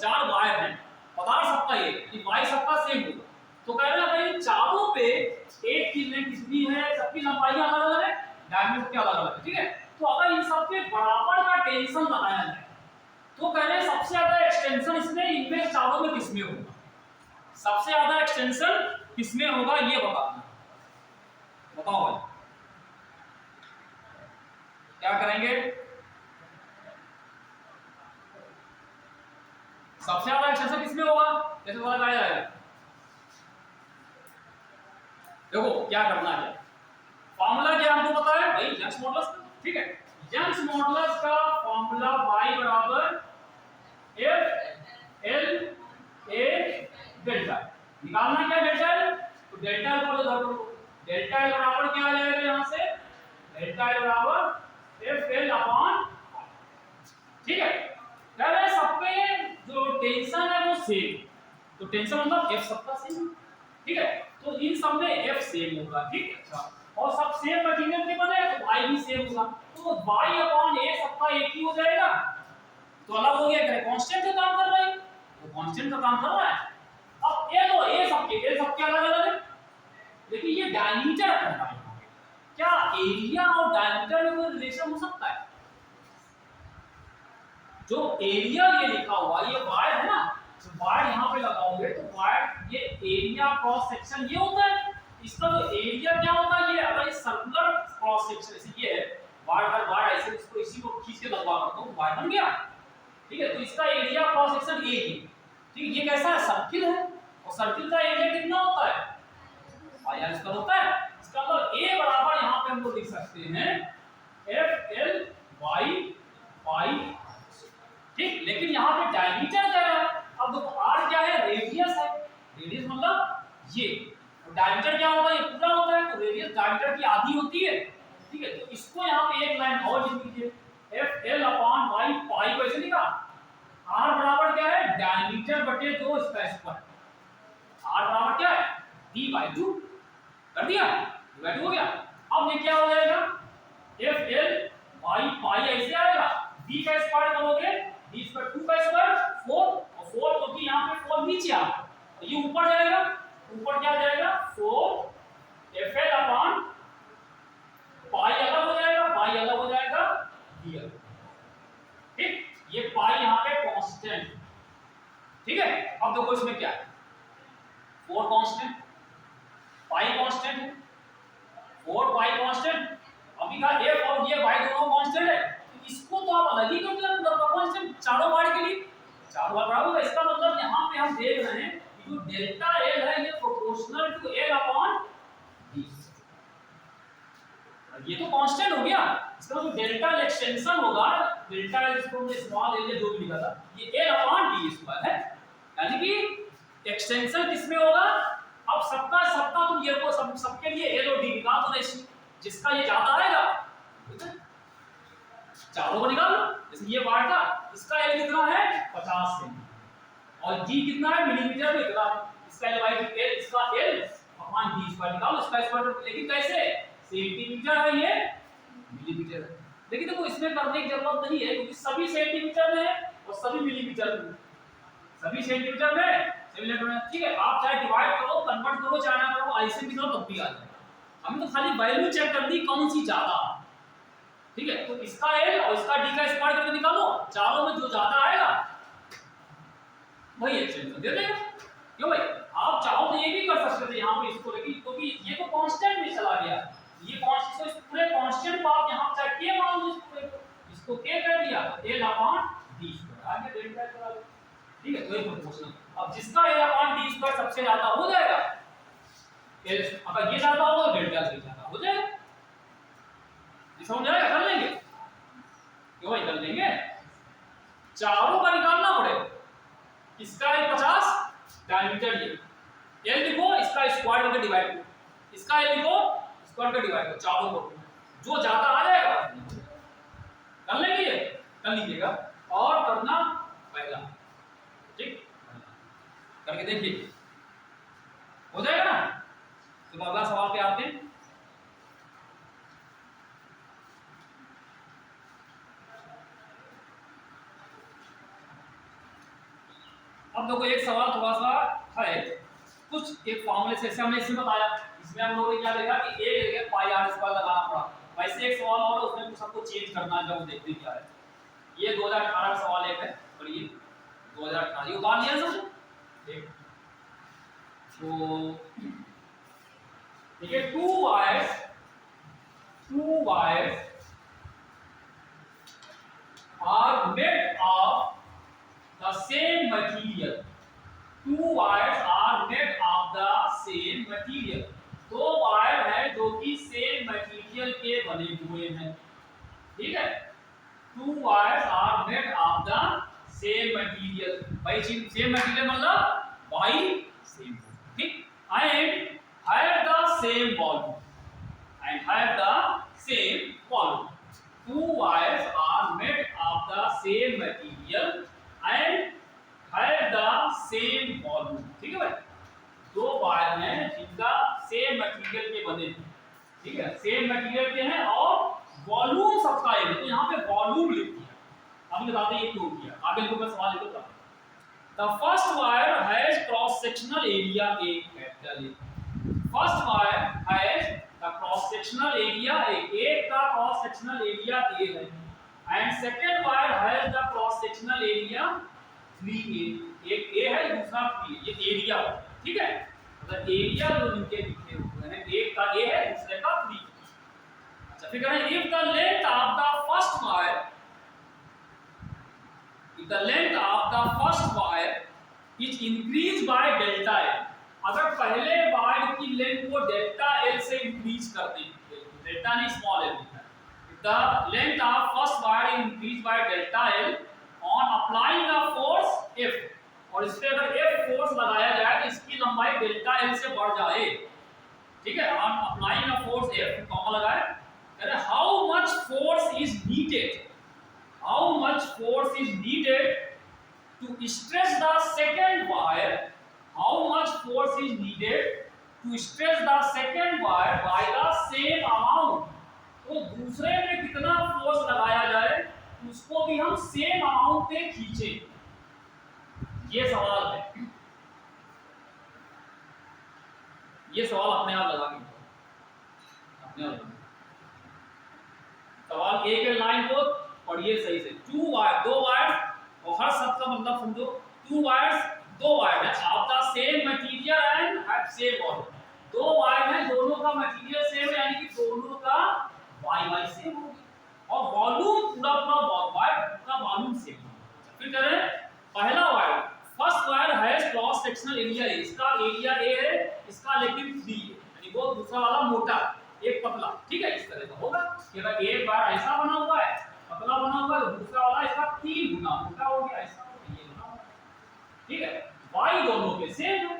चार वायर हैं पदार्थ सबका ये वायर सबका सेम होगा तो कह रहे हैं भाई चारों पे एक की लेंथ कितनी है सबकी लंबाई अलग अलग है डायमीटर के अलग अलग है ठीक है। तो अगर इन सब पे बराबर का टेंशन लगाया जाए तो कह रहे हैं सबसे ज्यादा एक्सटेंशन इसमें इनमें चारों में किसमें होगा सबसे ज्यादा एक्सटेंशन किसमें होगा ये बताना बताओ भाई क्या करेंगे सबसे ज्यादा एक्सटेंशन किसमें होगा कैसे पता लगाया जाएगा देखो क्या करना है फॉर्मूला क्या हमको पता है भाई यंग्स मॉडुलस ठीक है यंग्स मॉडुलस का फॉर्मूला y बराबर f l a डेल्टा निकालना क्या डेल्टा l तो डेल्टा l को धरो डेल्टा l बराबर क्या आ जाएगा यहां से डेल्टा l बराबर f l अपॉन ठीक है। कह रहे सब पे जो टेंशन है वो सेम तो टेंशन मतलब f सबका सेम ठीक है तो इन सब में f सेम होगा ठीक अच्छा और सब सेम मटेरियल के बने तो y भी सेम होगा तो y अपॉन a सबका एक ही हो जाएगा तो अलग हो गया क्या कांस्टेंट का काम कर रहा है तो कांस्टेंट का काम कर रहा है। अब a सबके अलग अलग है लेकिन ये डायमीटर कर रहा है क्या एरिया और डायमीटर में कोई रिलेशन हो सकता है जो एरिया ये लिखा हुआ ये वायर है ना तो वायर यहाँ पे लगाओगे तो वायर ये एरिया क्रॉस सेक्शन ये होता है इसका जो एरिया क्या होता है ये अगर ये सर्कुलर क्रॉस सेक्शन ऐसे ये है वायर का वायर ऐसे इसको इसी को खींच के लगवा दो तो वायर बन गया ठीक है। तो इसका एरिया क्रॉस सेक्शन ए है ठीक ये कैसा है सर्किल है और सर्किल का एरिया कितना होता है पाई स्क्वायर होता है इसका मतलब a बराबर यहाँ पे हम लोग लिख सकते हैं f l y पाई। ठीक, लेकिन यहाँ पे डायमीटर क्या है? अब देखो r क्या है? रेडियस है। रेडियस मतलब ये, डायमीटर क्या होता है? ये पूरा होता है, तो रेडियस डायमीटर की आधी होती है। ठीक है, तो इसको यहाँ पे एक लाइन और लिख लीजिए, FL अपॉन y, पाई को ऐसे लिखा, r बराबर क्या है? डायमीटर बटे 2 इसका स्क्वायर। r बराबर क्या है? d/2 कर दिया, d/2 हो गया। अब ये क्या हो जाएगा? FL y, पाई ऐसे आएगा, d का स्क्वायर करोगे, d स्क्वायर 2 का स्क्वायर 4, और 4 क्योंकि यहाँ पे 4 नीचे आ रहा है, तो ये ऊपर जाएगा, ऊपर क्या जाएगा? 4 FL अपॉन पाई अलग हो जाएगा, पाई अलग हो जाएगा, d अलग। ठीक, ये पाई यहाँ पे कांस्टेंट। ठीक है, अब देखो इसमें क्या है? 4 कांस्टेंट, पाई कांस्टेंट है, 4 पाई कांस्टेंट, अभी का f और ये y दोनों कांस्टेंट है, तो इसको तो आप अलग ही कर दो, पूरा कांस्टेंट चारों बार के लिए, चारों बार बराबर होगा। इसका मतलब यहाँ पे हम देख रहे हैं कि जो डेल्टा L है ये proportional to L upon d। ये तो कांस्टेंट हो गया, इसका जो डेल्टा L एक्सटेंशन होगा, डेल्टा L जिसको हमने स्मॉल l जो भी लिखा था, ये L अपॉन d स्क्वायर है, यानी कि एक्सटेंशन किसमें होगा? अब सबका तुम ये को सबके लिए L और D निकाल दो, जिसका ये ज्यादा आएगा, ठीक है, चारों को निकाल लो। जैसे ये वाट था, इसका L कितना है? 50 सेमी, और D कितना है? मिलीमीटर में इतना, इसका L बाई L, इसका L अपॉन D स्क्वायर निकालो, इसका स्क्वायर, लेकिन कैसे? सेंटीमीटर है, ये मिलीमीटर है। लेकिन देखो इसमें करने की जरूरत नहीं है, क्योंकि सभी सेंटीमीटर में है और सभी मिलीमीटर में, सभी सेंटीमीटर में, मिलीमीटर में। ठीक है, आप चाहे डिवाइड करो, कन्वर्ट करो, चाहे ना करो, ऐसे भी करो तब भी आ जाएगा। हमें तो खाली वैल्यू चेक करनी कौन सी ज्यादा। ठीक है, तो इसका L और इसका D का स्क्वायर करके निकालो, चारों में जो ज्यादा आएगा वही एक्सटेंशन दे देगा। क्यों भाई? आप चाहो तो ये भी कर सकते थे यहाँ पे इसको, लेकिन क्योंकि ये तो कांस्टेंट में चला गया, ये कांस्टेंट, इस पूरे कांस्टेंट को आप यहाँ चाहे k मान लो, इस पूरे को, इसको k कर दिया, L अपॉन d स्क्वायर आगे डेल्टा करा लो। ठीक है, तो ये प्रोपोर्शनल, अब जिसका L अपॉन d स्क्वायर सबसे ज्यादा हो जाएगा, L अगर ये ज्यादा होगा तो डेल्टा से ज्यादा हो जाएगा। ये समझ आएगा? कर लेंगे, क्यों भाई कर लेंगे, चारों का निकालना पड़ेगा। इसका है 50, डायमीटर ये L लिखो, इसका स्क्वायर करके डिवाइड करो, इसका L लिखो, स्क्वायर करके डिवाइड करो, चारों को, जो ज्यादा आ जाएगा कर लेंगे, ये कर लीजिएगा, और करना पहला। ठीक, करके देखिए हो जाएगा ना। तो अगला सवाल पे आते हैं। अब देखो एक सवाल थोड़ा सा है, कुछ एक फॉर्मूले से हमने इसमें बताया, इसमें हम लोगों ने क्या देखा कि a जगह पाई r स्क्वायर लगाना पड़ा। वैसे एक सवाल और उसमें कुछ सबको चेंज करना है, जब देखते क्या है। ये 2018 का सवाल एक है, और ये 2018 ये उतार लिया सब। ठीक, तो देखिए 2 wires are made of the same material. 2 wires are made of the same material. दो वायर है जो कि सेम मटेरियल के बने हुए हैं। ठीक है, 2 wires are made of the same material। भाई सेम मटेरियल मतलब भाई सेम, ठीक, and have the same volume, and have the same volume। 2 wires are made of the same material and have the same volume। ठीक है भाई, दो wire हैं जिनका सेम मटेरियल के बने हैं। ठीक है, सेम मटेरियल के हैं और वॉल्यूम सबका एक है, तो यहाँ पे वॉल्यूम लिख दिया। अब बताते हैं ये क्यों किया, आगे लिखो, मैं सवाल लिखो। The first wire has cross sectional area A, capital A। First wire has the cross sectional area A, एक का cross sectional area A है, and second wire has the cross sectional area 3A। एक A है, दूसरा 3A, ये area है। ठीक है, मतलब एरिया जो इनके लिखे हुए हैं, एक का A है, दूसरे का 3। अच्छा, फिर कह रहे हैं if the length of the first wire, if the length of the first wire is increased by delta L, अगर पहले वायर की लेंथ को डेल्टा L से इंक्रीज कर दें, डेल्टा नहीं स्मॉल l लिखा है, the length of first wire is increased by delta L on applying a force F, और इस पे अगर F फोर्स लगाया जाए तो इसकी लंबाई डेल्टा L से बढ़ जाए, ठीक है। on applying a force F comma लगाए, अरे how much force is needed, how much force is needed to stress the second wire, how much force is needed to stress the second wire by the same amount, तो दूसरे में कितना force लगाया जाए उसको भी हम सेम अमाउंट पे खींचे, ये सवाल है। ये सवाल अपने आप लगा के अपने आप लगा। सवाल एक लाइन को पढ़िए सही से। टू वायर, दो वायर, और हर शब्द का मतलब समझो। टू वायर्स, दो वायर है of the same material and have same volume. दो वायर है, दोनों का मटेरियल सेम है, यानी कि दोनों का वाई वाई सेम हो गया, और वॉल्यूम पूरा पूरा वायर का वॉल्यूम सेम। फिर करें पहला वायर, फर्स्ट वायर है क्रॉस सेक्शनल एरिया ए, इसका एरिया ए है, इसका लेकिन 3 है, यानी वो दूसरा वाला मोटा, एक पतला, ठीक है। इस तरह का होगा कि अगर एक वायर ऐसा बना हुआ है, पतला बना हुआ है, दूसरा वाला इसका 3 गुना मोटा हो गया, ऐसा ये बना हुआ, ठीक है। वाई दोनों के सेम है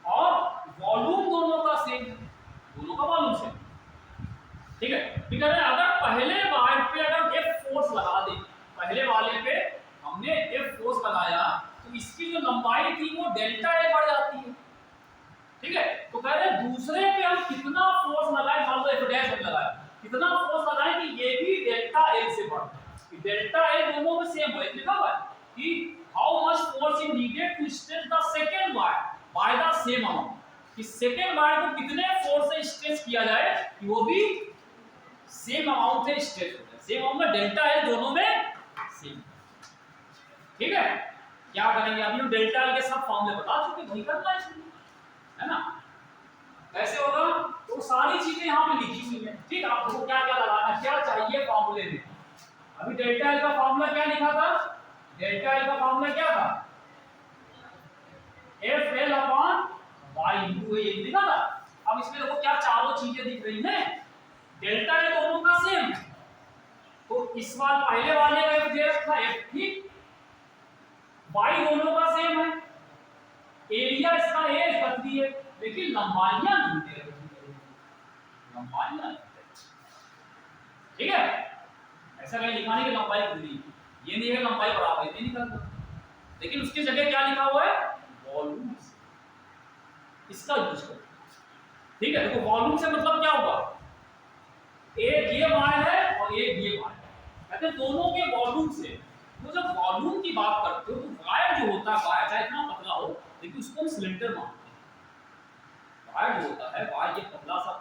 और वॉल्यूम दोनों का सेम है, दोनों का वॉल्यूम सेम, ठीक है। ठीक है, अगर पहले वायर पे अगर F फोर्स लगा दे, पहले वाले पे हमने F फोर्स लगाया तो इसकी जो लंबाई थी वो डेल्टा L बढ़ जाती है, ठीक है। तो कह रहे दूसरे पे हम कितना फोर्स लगाए, मान लो F डैश लगाया, कितना फोर्स लगाए कि ये भी डेल्टा L से बढ़, कि डेल्टा L दोनों में सेम है, लिखा हुआ है कि how much force is needed to stretch the second wire by the same amount, कि सेकंड वायर को कितने फोर्स से स्ट्रेच किया जाए कि वो भी सेम अमाउंट से स्ट्रेच हो जाए, सेम अमाउंट में डेल्टा L दोनों में सेम, ठीक है। क्या करेंगे अभी हम डेल्टा L के सब फॉर्मूले बता चुके, वही करना है ना। कैसे होगा तो सारी चीजें यहाँ पे लिखी हुई है, ठीक। आपको क्या क्या लगाना, क्या चाहिए फॉर्मूले में। अभी डेल्टा L का फॉर्मूला क्या लिखा था, डेल्टा L का फॉर्मूला क्या था, FL upon y into a, ये लिखा था। अब इसमें देखो क्या चारों चीजें दिख रही हैं, डेल्टा L दोनों का सेम है, तो इस बार पहले वाले का f दे रखा है, ठीक। y दोनों का सेम है, एरिया इसका a इसका 3 है, लेकिन लंबाइयां नहीं दे रही, लंबाइयां, ठीक है। ऐसा कहीं लिखा नहीं कि लंबाई पूरी, ये नहीं है लंबाई बराबर, ये नहीं करना, लेकिन उसकी जगह क्या लिखा हुआ है, वॉल्यूम, इसका यूज करो, ठीक है। देखो वॉल्यूम से मतलब क्या होगा, एक ये वायर है और एक ये वायर है, कहते हैं दोनों के वॉल्यूम से। तो जब वॉल्यूम की बात करते हो तो वायर जो होता है, वायर चाहे इतना पतला हो लेकिन उसको हम सिलेंडर मानते हैं। वायर जो होता है, वायर ये पतला सा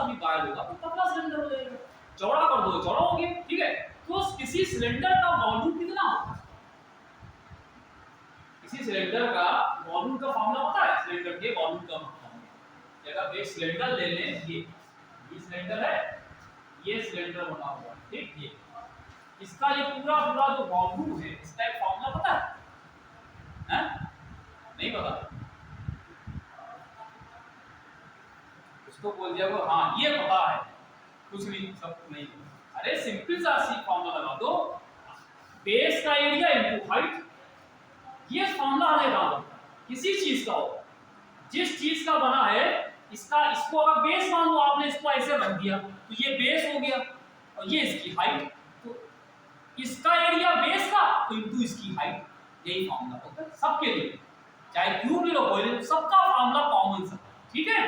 भी वायर होगा तो पतला सिलेंडर हो जाएगा, चौड़ा कर दो चौड़ा हो गया, ठीक है। तो किसी सिलेंडर का वॉल्यूम कितना होता है, किसी सिलेंडर का वॉल्यूम का फॉर्मूला पता है, सिलेंडर के वॉल्यूम का फॉर्मूला। अगर एक सिलेंडर ले लें, ये सिलेंडर है, ये सिलेंडर बना हुआ है, ठीक। ये इसका ये पूरा पूरा जो वॉल्यूम है, इसका एक फॉर्मूला पता है? नहीं पता, उसको बोल दिया वो हाँ ये पता है, कुछ नहीं, सब नहीं। अरे सिंपल सा सी फॉर्मूला लगा दो, बेस का एरिया इनटू हाइट, ये फॉर्मूला आएगा किसी चीज का हो, जिस चीज का बना है इसका, इसको अगर बेस मान लो आपने, इसको ऐसे रख दिया तो ये बेस हो गया और ये इसकी हाइट, तो इसका एरिया बेस का तो इनटू इसकी हाइट, यही फॉर्मूला होता है सबके लिए, चाहे क्यूब ले लो कोई ले लो, सबका फॉर्मूला कॉमन सा, ठीक है।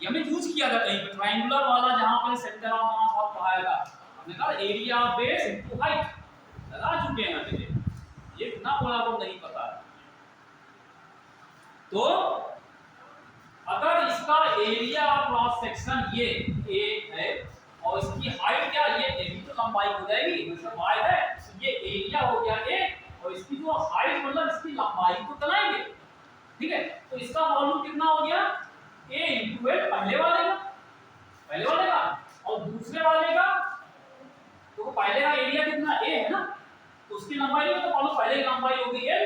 ये हमने यूज किया था कहीं पे, ट्रायंगुलर वाला जहां पर सेंटर ऑफ मास और पढ़ाया था, हमने कहा एरिया बेस इनटू हाइट लगा चुके हैं पहले, ये इतना बड़ा को नहीं पता है। तो अगर इसका एरिया क्रॉस सेक्शन ये a है और इसकी हाइट क्या, ये भी तो लंबाई हो जाएगी, जैसे y है तो ये एरिया हो गया a, और इसकी जो हाइट मतलब इसकी लंबाई को चलाएंगे, ठीक है। तो इसका वॉल्यूम कितना हो गया, a इंटू a, पहले वाले का और दूसरे वाले का, तो पहले का एरिया कितना a है ना, तो उसकी लंबाई नहीं, तो मालूम पहले की लंबाई होगी l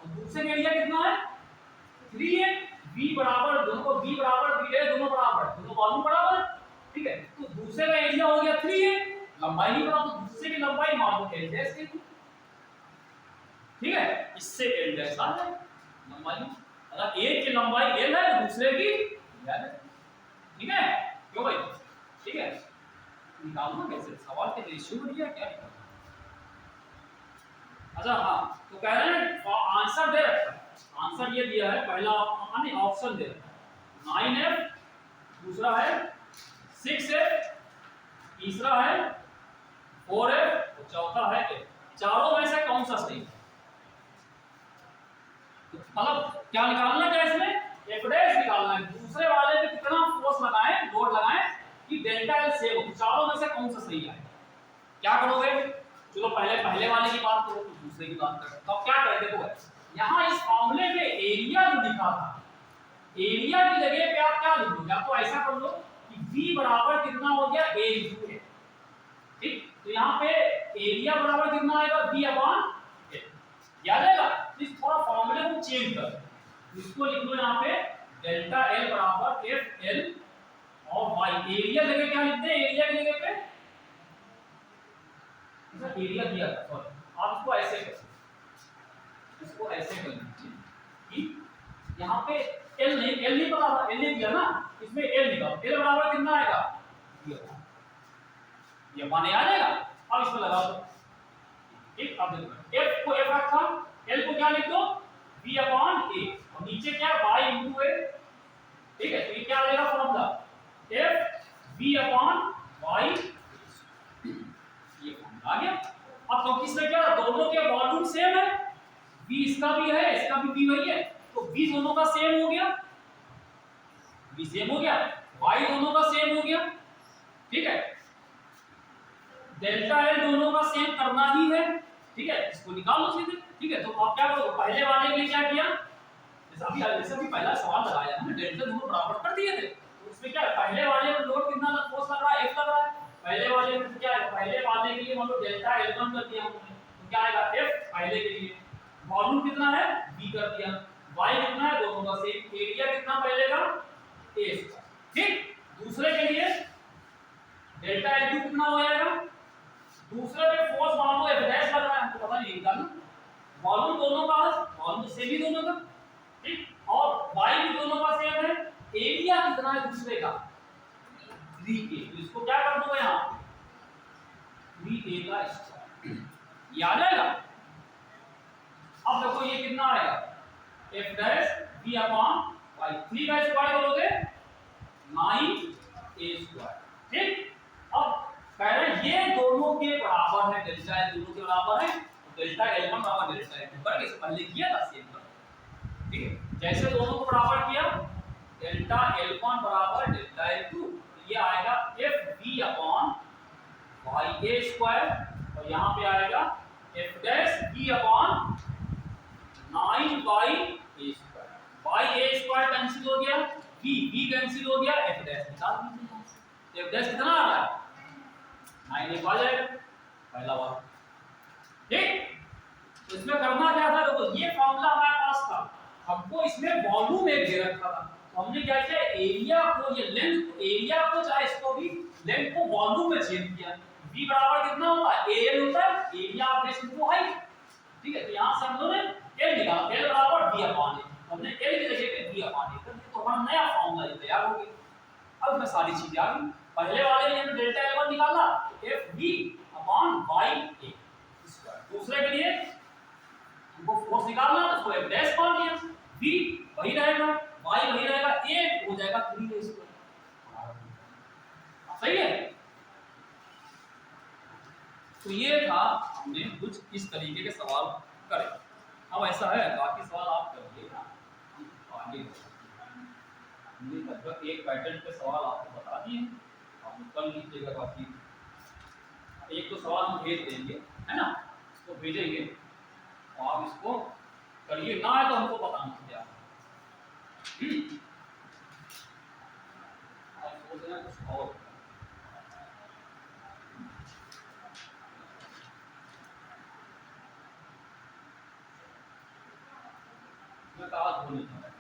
और दूसरे का एरिया कितना है 3 है, b बराबर, दोनों को b बराबर b है, दोनों बराबर, दोनों वॉल्यूम बराबर है, ठीक है। तो दूसरे का एरिया हो गया 3 है, लंबाई नहीं पता तो दूसरे की लंबाई मान लो एल डैश के, ठीक है, इससे एल डैश आ जाए लंबाई। अगर एक की लंबाई एल है तो दूसरे की एल है, ठीक है, क्यों भाई, ठीक है, निकालना कैसे, सवाल के रेशियो दिया क्या निकालना। अच्छा हाँ, तो कह रहे हैं आंसर दे रखा है, आंसर ये दिया है पहला यानी ऑप्शन दे रखा है 9f, दूसरा है 6f, तीसरा है 4f और चौथा है f। चारों में से कौन सा सही है, तो मतलब क्या निकालना क्या इसमें, f डैश निकालना है, दूसरे वाले पे कितना फोर्स लगाएं, लोड लगाएं कि डेल्टा एल सेम हो, चारों में से कौन सा सही है। क्या करोगे, चलो पहले वाले की बात करो तो दूसरे की बात करो, तो क्या करें, देखो यहाँ इस फॉर्मूले में एरिया जो लिखा था, एरिया की जगह पे आप क्या लिख दो, या तो ऐसा कर लो कि v बराबर कितना हो गया a इंटू a, ठीक, तो यहाँ पे एरिया बराबर कितना आएगा v अपॉन a, याद आएगा। इस थोड़ा फॉर्मूले को चेंज कर, इसको लिख लो यहाँ पे डेल्टा l बराबर f l और y, एरिया जगह क्या लिखते हैं, एरिया की जगह पे एरिया दिया था, सॉरी आप इसको ऐसे कर, इसको ऐसे कर लीजिए कि यहाँ पे L नहीं पता था, L नहीं दिया ना, इसमें L निकालो, L बराबर कितना आएगा, ये माने आ जाएगा। अब इसको लगा दो, ठीक, अब देखो F को F रखा, L को क्या लिख दो V अपॉन A और नीचे क्या Y इनटू A, ठीक है, तो ये क्या आएगा formula F V upon Y, ये फॉर्मूला आ गया। अब तो किसमें क्या, दोनों के वॉल्यूम सेम है, V इसका भी है इसका भी V वही है, तो V दोनों का सेम हो गया, V सेम हो गया, Y दोनों का सेम हो गया, ठीक है, डेल्टा L दोनों का सेम करना ही है, ठीक है, इसको निकाल लो सीधे, ठीक है। तो आप क्या करो, पहले वाले के लिए क्या किया, जैसे अभी पहला सवाल लगाया हमने, डेल्टा दोनों बराबर कर दिए थे, तो इसमें क्या है, पहले वाले में लोड कितना फोर्स लग रहा है, F लग रहा है, पहले वाले में क्या है, पहले वाले के लिए मान लो डेल्टा L1 कर दिया हमने, तो क्या आएगा F पहले के लिए, वॉल्यूम कितना है V कर दिया, Y कितना है दोनों का सेम, एरिया कितना पहले का A स्क्वायर, ठीक। दूसरे के लिए डेल्टा L2 कितना हो जाएगा, दूसरे पे फोर्स मान लो F डैश लग रहा है, हमको पता नहीं निकालना, वॉल्यूम दोनों का वॉल्यूम सेम ही दोनों का, ठीक, और Y भी दोनों का सेम है, एरिया कितना है दूसरे का 3A, तो इसको क्या कर दूंगा यहाँ 3A का स्क्वायर, ये आ जाएगा। अब देखो ये कितना आएगा F dash V upon Y, 3 का स्क्वायर करोगे 9A स्क्वायर, ठीक। अब कह रहे हैं ये दोनों के बराबर है, डेल्टा L दोनों के बराबर है, डेल्टा L1 बराबर डेल्टा L2 करके इससे पहले किया था सेम कर, ठीक है, जैसे दोनों को बराबर किया डेल्टा L1 बराबर डेल्टा L2, ये आएगा FV अपॉन YA स्क्वायर और यहाँ पे आएगा F dash V upon 9YA square, YA square cancel हो गया, V कैंसिल हो गया, F डैश निकाल दीजिए, F डैश कितना आ रहा है 9 आ जाएगा पहला वाला, ठीक। तो इसमें करना क्या था, देखो ये फॉर्मूला हमारे पास था, हमको इसमें वॉल्यूम एक दे रखा था, तो हमने क्या किया, एरिया को ये लेंथ, एरिया को चाहे इसको भी लेंथ को वॉल्यूम में चेंज किया, V बराबर कितना होता है AL होता है, area of base into height, ठीक है, तो यहां से हम लोगों ने L निकाला, L बराबर V अपॉन A, हमने L की जगह पे V अपॉन A कर दिया, तो हमारा नया फॉर्मूला तैयार हो गया। अब इसमें सारी चीजें आ गई, पहले वाले में हमने डेल्टा L1 निकाला FV अपॉन YA स्क्वायर, दूसरे के लिए हमको फोर्स निकालना है, तो F डैश मान लिया, V वही रहेगा, Y वही रहेगा, A हो जाएगा 3A स्क्वायर, सही है। तो ये था, हमने कुछ इस तरीके के सवाल करे। अब ऐसा है, बाकी सवाल आप करिए ना, आगे हमने लगभग एक पैटर्न पे सवाल आपको बता दिए, आप कर लीजिएगा, बाकी एक तो सवाल हम भेज देंगे, है ना, इसको भेजेंगे और आप इसको करिए, ना है तो हमको बताना क्या, आप सोच रहे हैं कुछ और, मैं कहा बोलना चाह रहा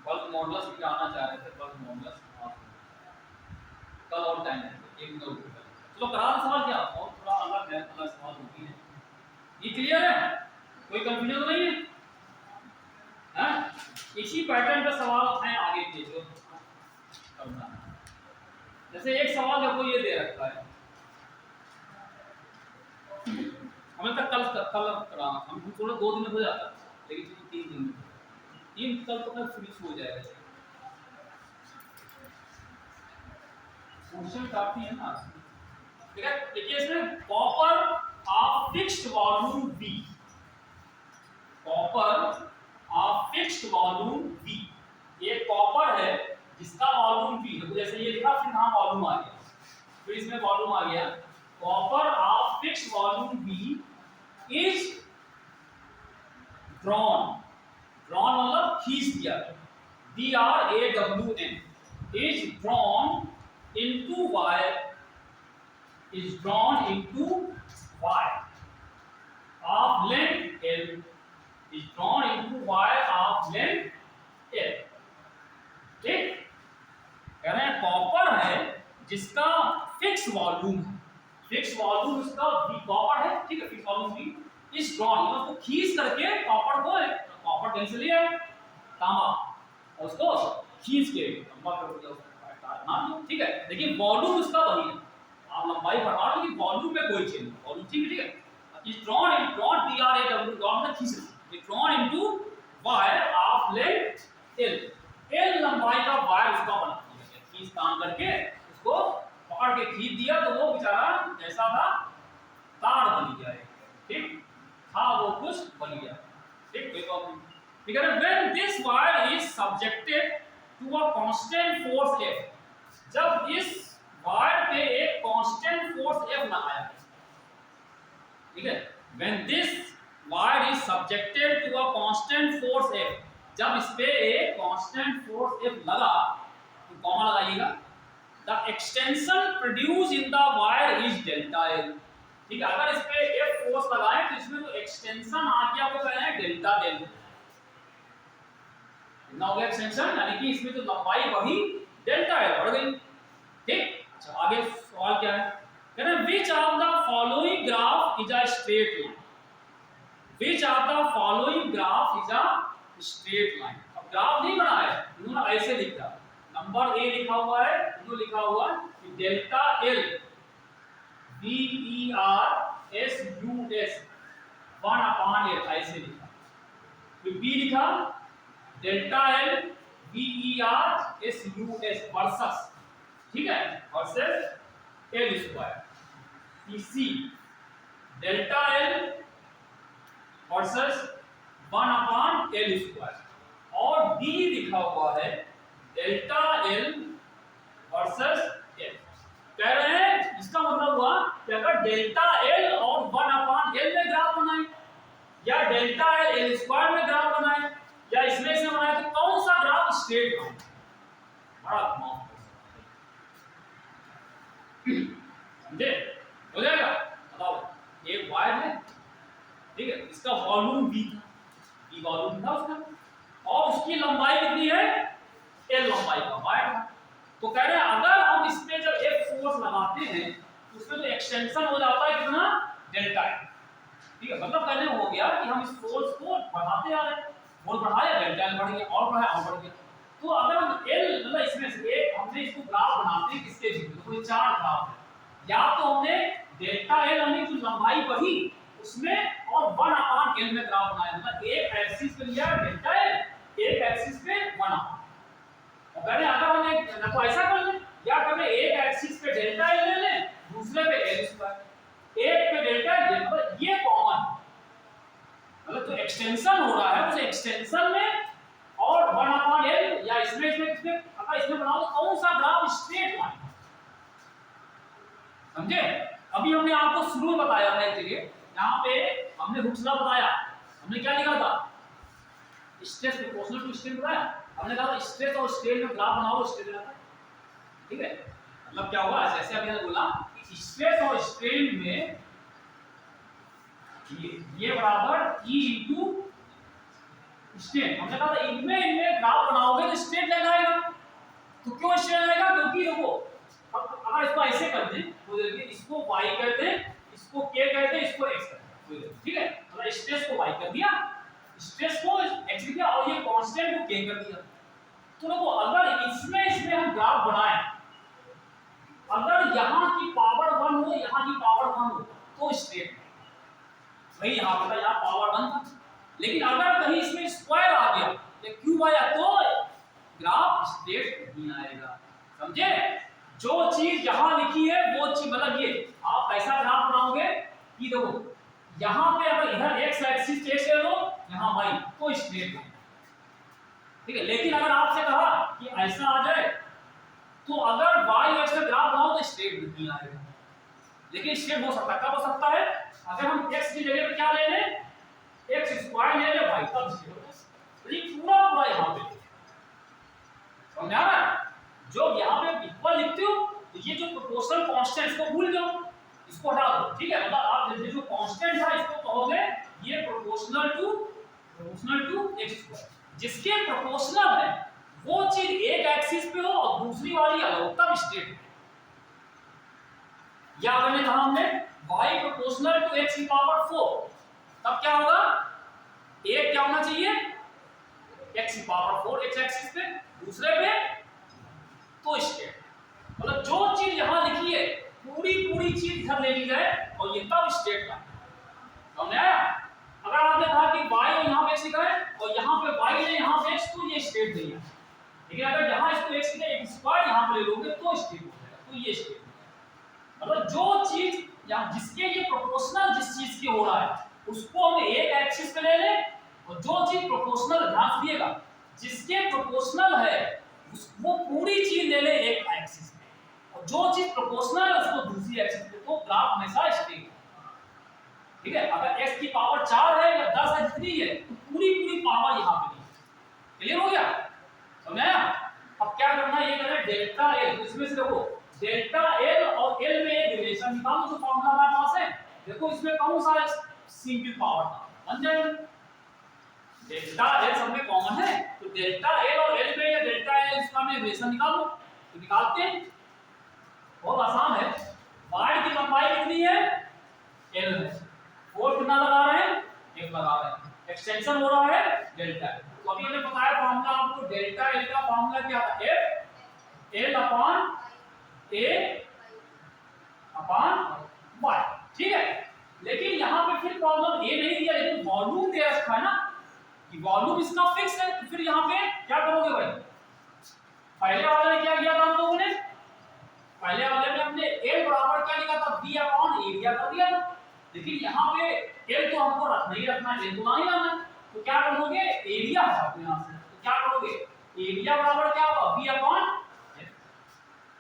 बल्क मॉडल्स भी आना चाह रहे थे, बल्क मॉडल्स कल और टाइम है, एक मिनट चलो करा दो सवाल, क्या और थोड़ा अलग है, अलग सवाल होती है। ये क्लियर है, कोई कंफ्यूजन तो नहीं है? हैं इसी पैटर्न पे सवाल हैं आगे के जो करना है। जैसे एक सवाल देखो ये दे रखा है, हमें तक कल कराना, हम थोड़ा 2 दिन में हो जाता, लेकिन चलो 3 दिन में, 3 कल तो फिनिश हो जाएगा। क्वेश्चन काफी है ना, ठीक है। देखिए इसमें copper of fixed volume V, copper of fixed volume V, ये कॉपर है जिसका वॉल्यूम V, तो जैसे ये लिखा फिर यहाँ वॉल्यूम आ गया, फिर इसमें वॉल्यूम आ गया। Copper of fixed volume V is drawn, drawn मतलब खींच दिया, DRAWN, is drawn into wire, is drawn into wire of length L, is drawn into wire of length L, ठीक। कह रहे हैं कॉपर है जिसका फिक्स वॉल्यूम है, फिक्स वॉल्यूम इसका कॉपर है, ठीक है, फिक्स वॉल्यूम V इस ड्रॉन, मतलब खींच करके कॉपर को, कॉपर कहीं से लिया है तांबा, और उसको खींच के लंबा कर दिया, ठीक है। देखिए वॉल्यूम उसका वही है, आप लंबाई बढ़ा लो, लेकिन वॉल्यूम में कोई चेंज नहीं, वॉल्यूम ठीक है। Is drawn in drawn DRAW, drawn में खींच, is drawn into wire of length L, L लंबाई का वायर उसका बना दिया, खींच तान करके उसको पकड़ के खींच दिया, तो वो बेचारा जैसा था तार बन गया, ठीक था, वो कुछ बन गया, ठीक। कोई प्रॉब्लम ठीक है। When this wire is subjected to a constant force F, जब इस वायर पे एक कांस्टेंट फोर्स F लगाया है, ठीक है, when this wire is subjected to a constant force F, जब इस पे एक कांस्टेंट फोर्स F लगा, तो कॉमा लगाइएगा, the extension produced in the wire is delta L, ठीक है। अगर इस पे F फोर्स लगाएं तो इसमें जो एक्सटेंशन आ गया वो कहते हैं डेल्टा L, ना हो गया एक्सटेंशन, यानी कि इसमें जो लंबाई बढ़ी डेल्टा L बढ़ गई, ठीक। अच्छा आगे सवाल क्या है, कह रहे हैं which of the following graph is a straight line, which of the following graph is a straight line, अब ग्राफ नहीं बना है, उन्होंने ऐसे लिखा, नंबर A लिखा हुआ है, उन्होंने लिखा हुआ कि डेल्टा L BERSUS 1/L ऐसे लिखा, फिर B लिखा डेल्टा L BERSUS वर्सस, ठीक है, versus L square, PC delta L versus 1/L square, और D लिखा हुआ है डेल्टा L वर्सेस L। कह रहे हैं इसका मतलब हुआ कि अगर डेल्टा L और 1/L में ग्राफ बनाए, या डेल्टा L L स्क्वायर में ग्राफ बनाए, या इसमें से बनाए, तो कौन सा ग्राफ स्ट्रेट लाइन, बड़ा दिमाग समझे, हो जाएगा। बताओ एक वायर है, ठीक है, इसका वॉल्यूम V था, V वॉल्यूम था उसका, और उसकी लंबाई कितनी है L लंबाई का वायर था, तो कह रहे हैं अगर हम इस पे जब एक फोर्स लगाते हैं तो उसमें तो एक्सटेंशन हो जाता है कितना डेल्टा L, ठीक है। मतलब कहने हो गया कि हम इस फोर्स को बढ़ाते आ रहे हैं, फोर्स बढ़ाया डेल्टा L बढ़ गया, और बढ़ाया और बढ़ गया, तो अगर हम L मतलब इसमें से एक हमने इसको ग्राफ बनाते हैं किसके भी, तो कोई 4 ग्राफ है, या तो हमने डेल्टा L हमने जो लंबाई बढ़ी उसमें और 1/L में ग्राफ बनाया, मतलब एक एक्सिस पे लिया डेल्टा L, एक एक्सिस पे 1/, और कहते हैं अगर हम एक ना तो ऐसा कर लें, या करें एक एक्सिस पे डेल्टा L ले लें, दूसरे पे L स्क्वायर, एक पे डेल्टा L, मतलब ये कॉमन, मतलब जो एक्सटेंशन हो रहा है उस एक्सटेंशन में और 1/L, या इसमें अगर इसमें बनाओ तो कौन सा ग्राफ स्ट्रेट लाइन, समझे। अभी हमने आपको शुरू में बताया था एक जगह, यहाँ पे हमने हुक्स लॉ बताया, हमने क्या लिखा था, स्ट्रेस प्रोपोर्शनल टू स्ट्रेन बताया, हमने कहा स्ट्रेस और स्ट्रेन में ग्राफ बनाओ स्ट्रेन आता है, ठीक है। मतलब क्या हुआ, जैसे अभी मैंने बोला कि स्ट्रेस और स्ट्रेन में ये बराबर E इनटू स्ट्रेन, हमने कहा था इनमें ग्राफ बनाओगे तो स्ट्रेट लाइन आएगा, तो क्यों स्ट्रेट आएगा, क्योंकि देखो अब अगर इसको ऐसे कर दें तो देखिए इसको y कर दें, इसको k कर दें, इसको x कर दें, ठीक है। मतलब स्ट्रेस को y कर दिया, स्ट्रेस को x किया और ये कांस्टेंट को k कर दिया। तो देखो अगर इसमें हम ग्राफ बनाएं, अगर यहाँ की पावर 1 हो, यहाँ की पावर 1 हो तो स्ट्रेट भाई यहाँ पे यहाँ पावर 1 था, लेकिन अगर कहीं इसमें स्क्वायर आ गया या क्यूब आया तो ग्राफ स्ट्रेट नहीं आएगा, समझे। जो चीज यहां लिखी है वो चीज मतलब ये आप ऐसा ग्राफ बनाओगे कि देखो यहां पे अगर इधर x एक्सिस टेक ले लो, यहां y तो स्ट्रेट है, ठीक है। लेकिन अगर आपसे कहा कि ऐसा आ जाए तो अगर y एक्स का ग्राफ बनाओ तो स्ट्रेट नहीं आएगा, लेकिन स्ट्रेट हो सकता है। कब हो सकता है? अगर हम x की जगह पे क्या ले लें, x स्क्वायर ले लें, y तब स्ट्रेट होगा। तो ये पूरा यहां पे समझ आ रहा है। जो यहाँ पे इक्वल लिखते हो तो ये जो प्रोपोर्शनल कांस्टेंट इसको भूल जाओ, इसको हटा दो, ठीक है। मतलब आप जो कांस्टेंट था इसको कहोगे ये प्रोपोर्शनल टू x स्क्वायर, जिसके प्रोपोर्शनल है वो चीज एक एक्सिस पे हो और दूसरी वाली अलग हो तब स्ट्रेट है। या अगर कहा हमने y प्रोपोर्शनल टू x की पावर 4 तब क्या होगा, एक क्या होना चाहिए x की पावर 4 x एक्सिस पे, दूसरे पे तो स्ट्रेट। मतलब जो चीज यहां लिखी है पूरी चीज इधर ले ली जाए और ये तब स्ट्रेट का समझ आया। अगर आपने कहा कि y और यहां पे x लिखा है और यहां पे y है यहां पे x तो ये स्ट्रेट नहीं है, लेकिन अगर यहां इसको x लिखा है एक स्क्वायर यहां पे ले लोगे तो स्ट्रेट हो जाएगा, तो ये स्ट्रेट। मतलब जो चीज या जिसके ये प्रोपोर्शनल जिस चीज की हो रहा है उसको हम एक एक्सिस पे ले लें, और जो चीज प्रोपोर्शनल ध्यान दिएगा जिसके प्रोपोर्शनल है वो पूरी चीज ले ले एक एक्सिस पे, और जो चीज प्रोपोर्शनल है उसको दूसरी एक्सिस पे, तो ग्राफ हमेशा स्ट्रेट, ठीक है। अगर x की पावर 4 है या 10 है जितनी है तो पूरी पावर यहां पे दी। क्लियर हो गया, समझ आया। अब क्या करना है, ये करना है डेल्टा l, इसमें से देखो डेल्टा l और l में एक रिलेशन निकालो जो फॉर्मूला हमारे पास है। देखो इसमें कौन सा सिंगल पावर था, बन जाएगा डेल्टा l सब में कॉमन है, तो डेल्टा l और l में या डेल्टा l इसका में रिलेशन निकालो, तो निकालते हैं। बहुत आसान है। वायर की लंबाई कितनी है, l है, फोर्स कितना लगा रहे हैं, 1 लगा रहे हैं, एक्सटेंशन हो रहा है डेल्टा l। तो अभी हमने बताया फार्मूला आपको, डेल्टा l का फार्मूला क्या था, f l upon a upon y, ठीक है। लेकिन यहां पे फिर प्रॉब्लम a नहीं दिया, लेकिन वॉल्यूम दे रखा है ना कि वॉल्यूम इसका फिक्स है, तो फिर यहां पे क्या करोगे भाई, पहले वाले ने क्या किया था हम लोगों ने, पहले वाले में हमने l बराबर क्या लिखा था, b अपॉन एरिया कर दिया था। लेकिन यहां पे l तो हमको नहीं रखना है, l तो नहीं लाना है, तो क्या करोगे एरिया हटाओ यहां से, तो क्या करोगे एरिया बराबर क्या होगा, b अपॉन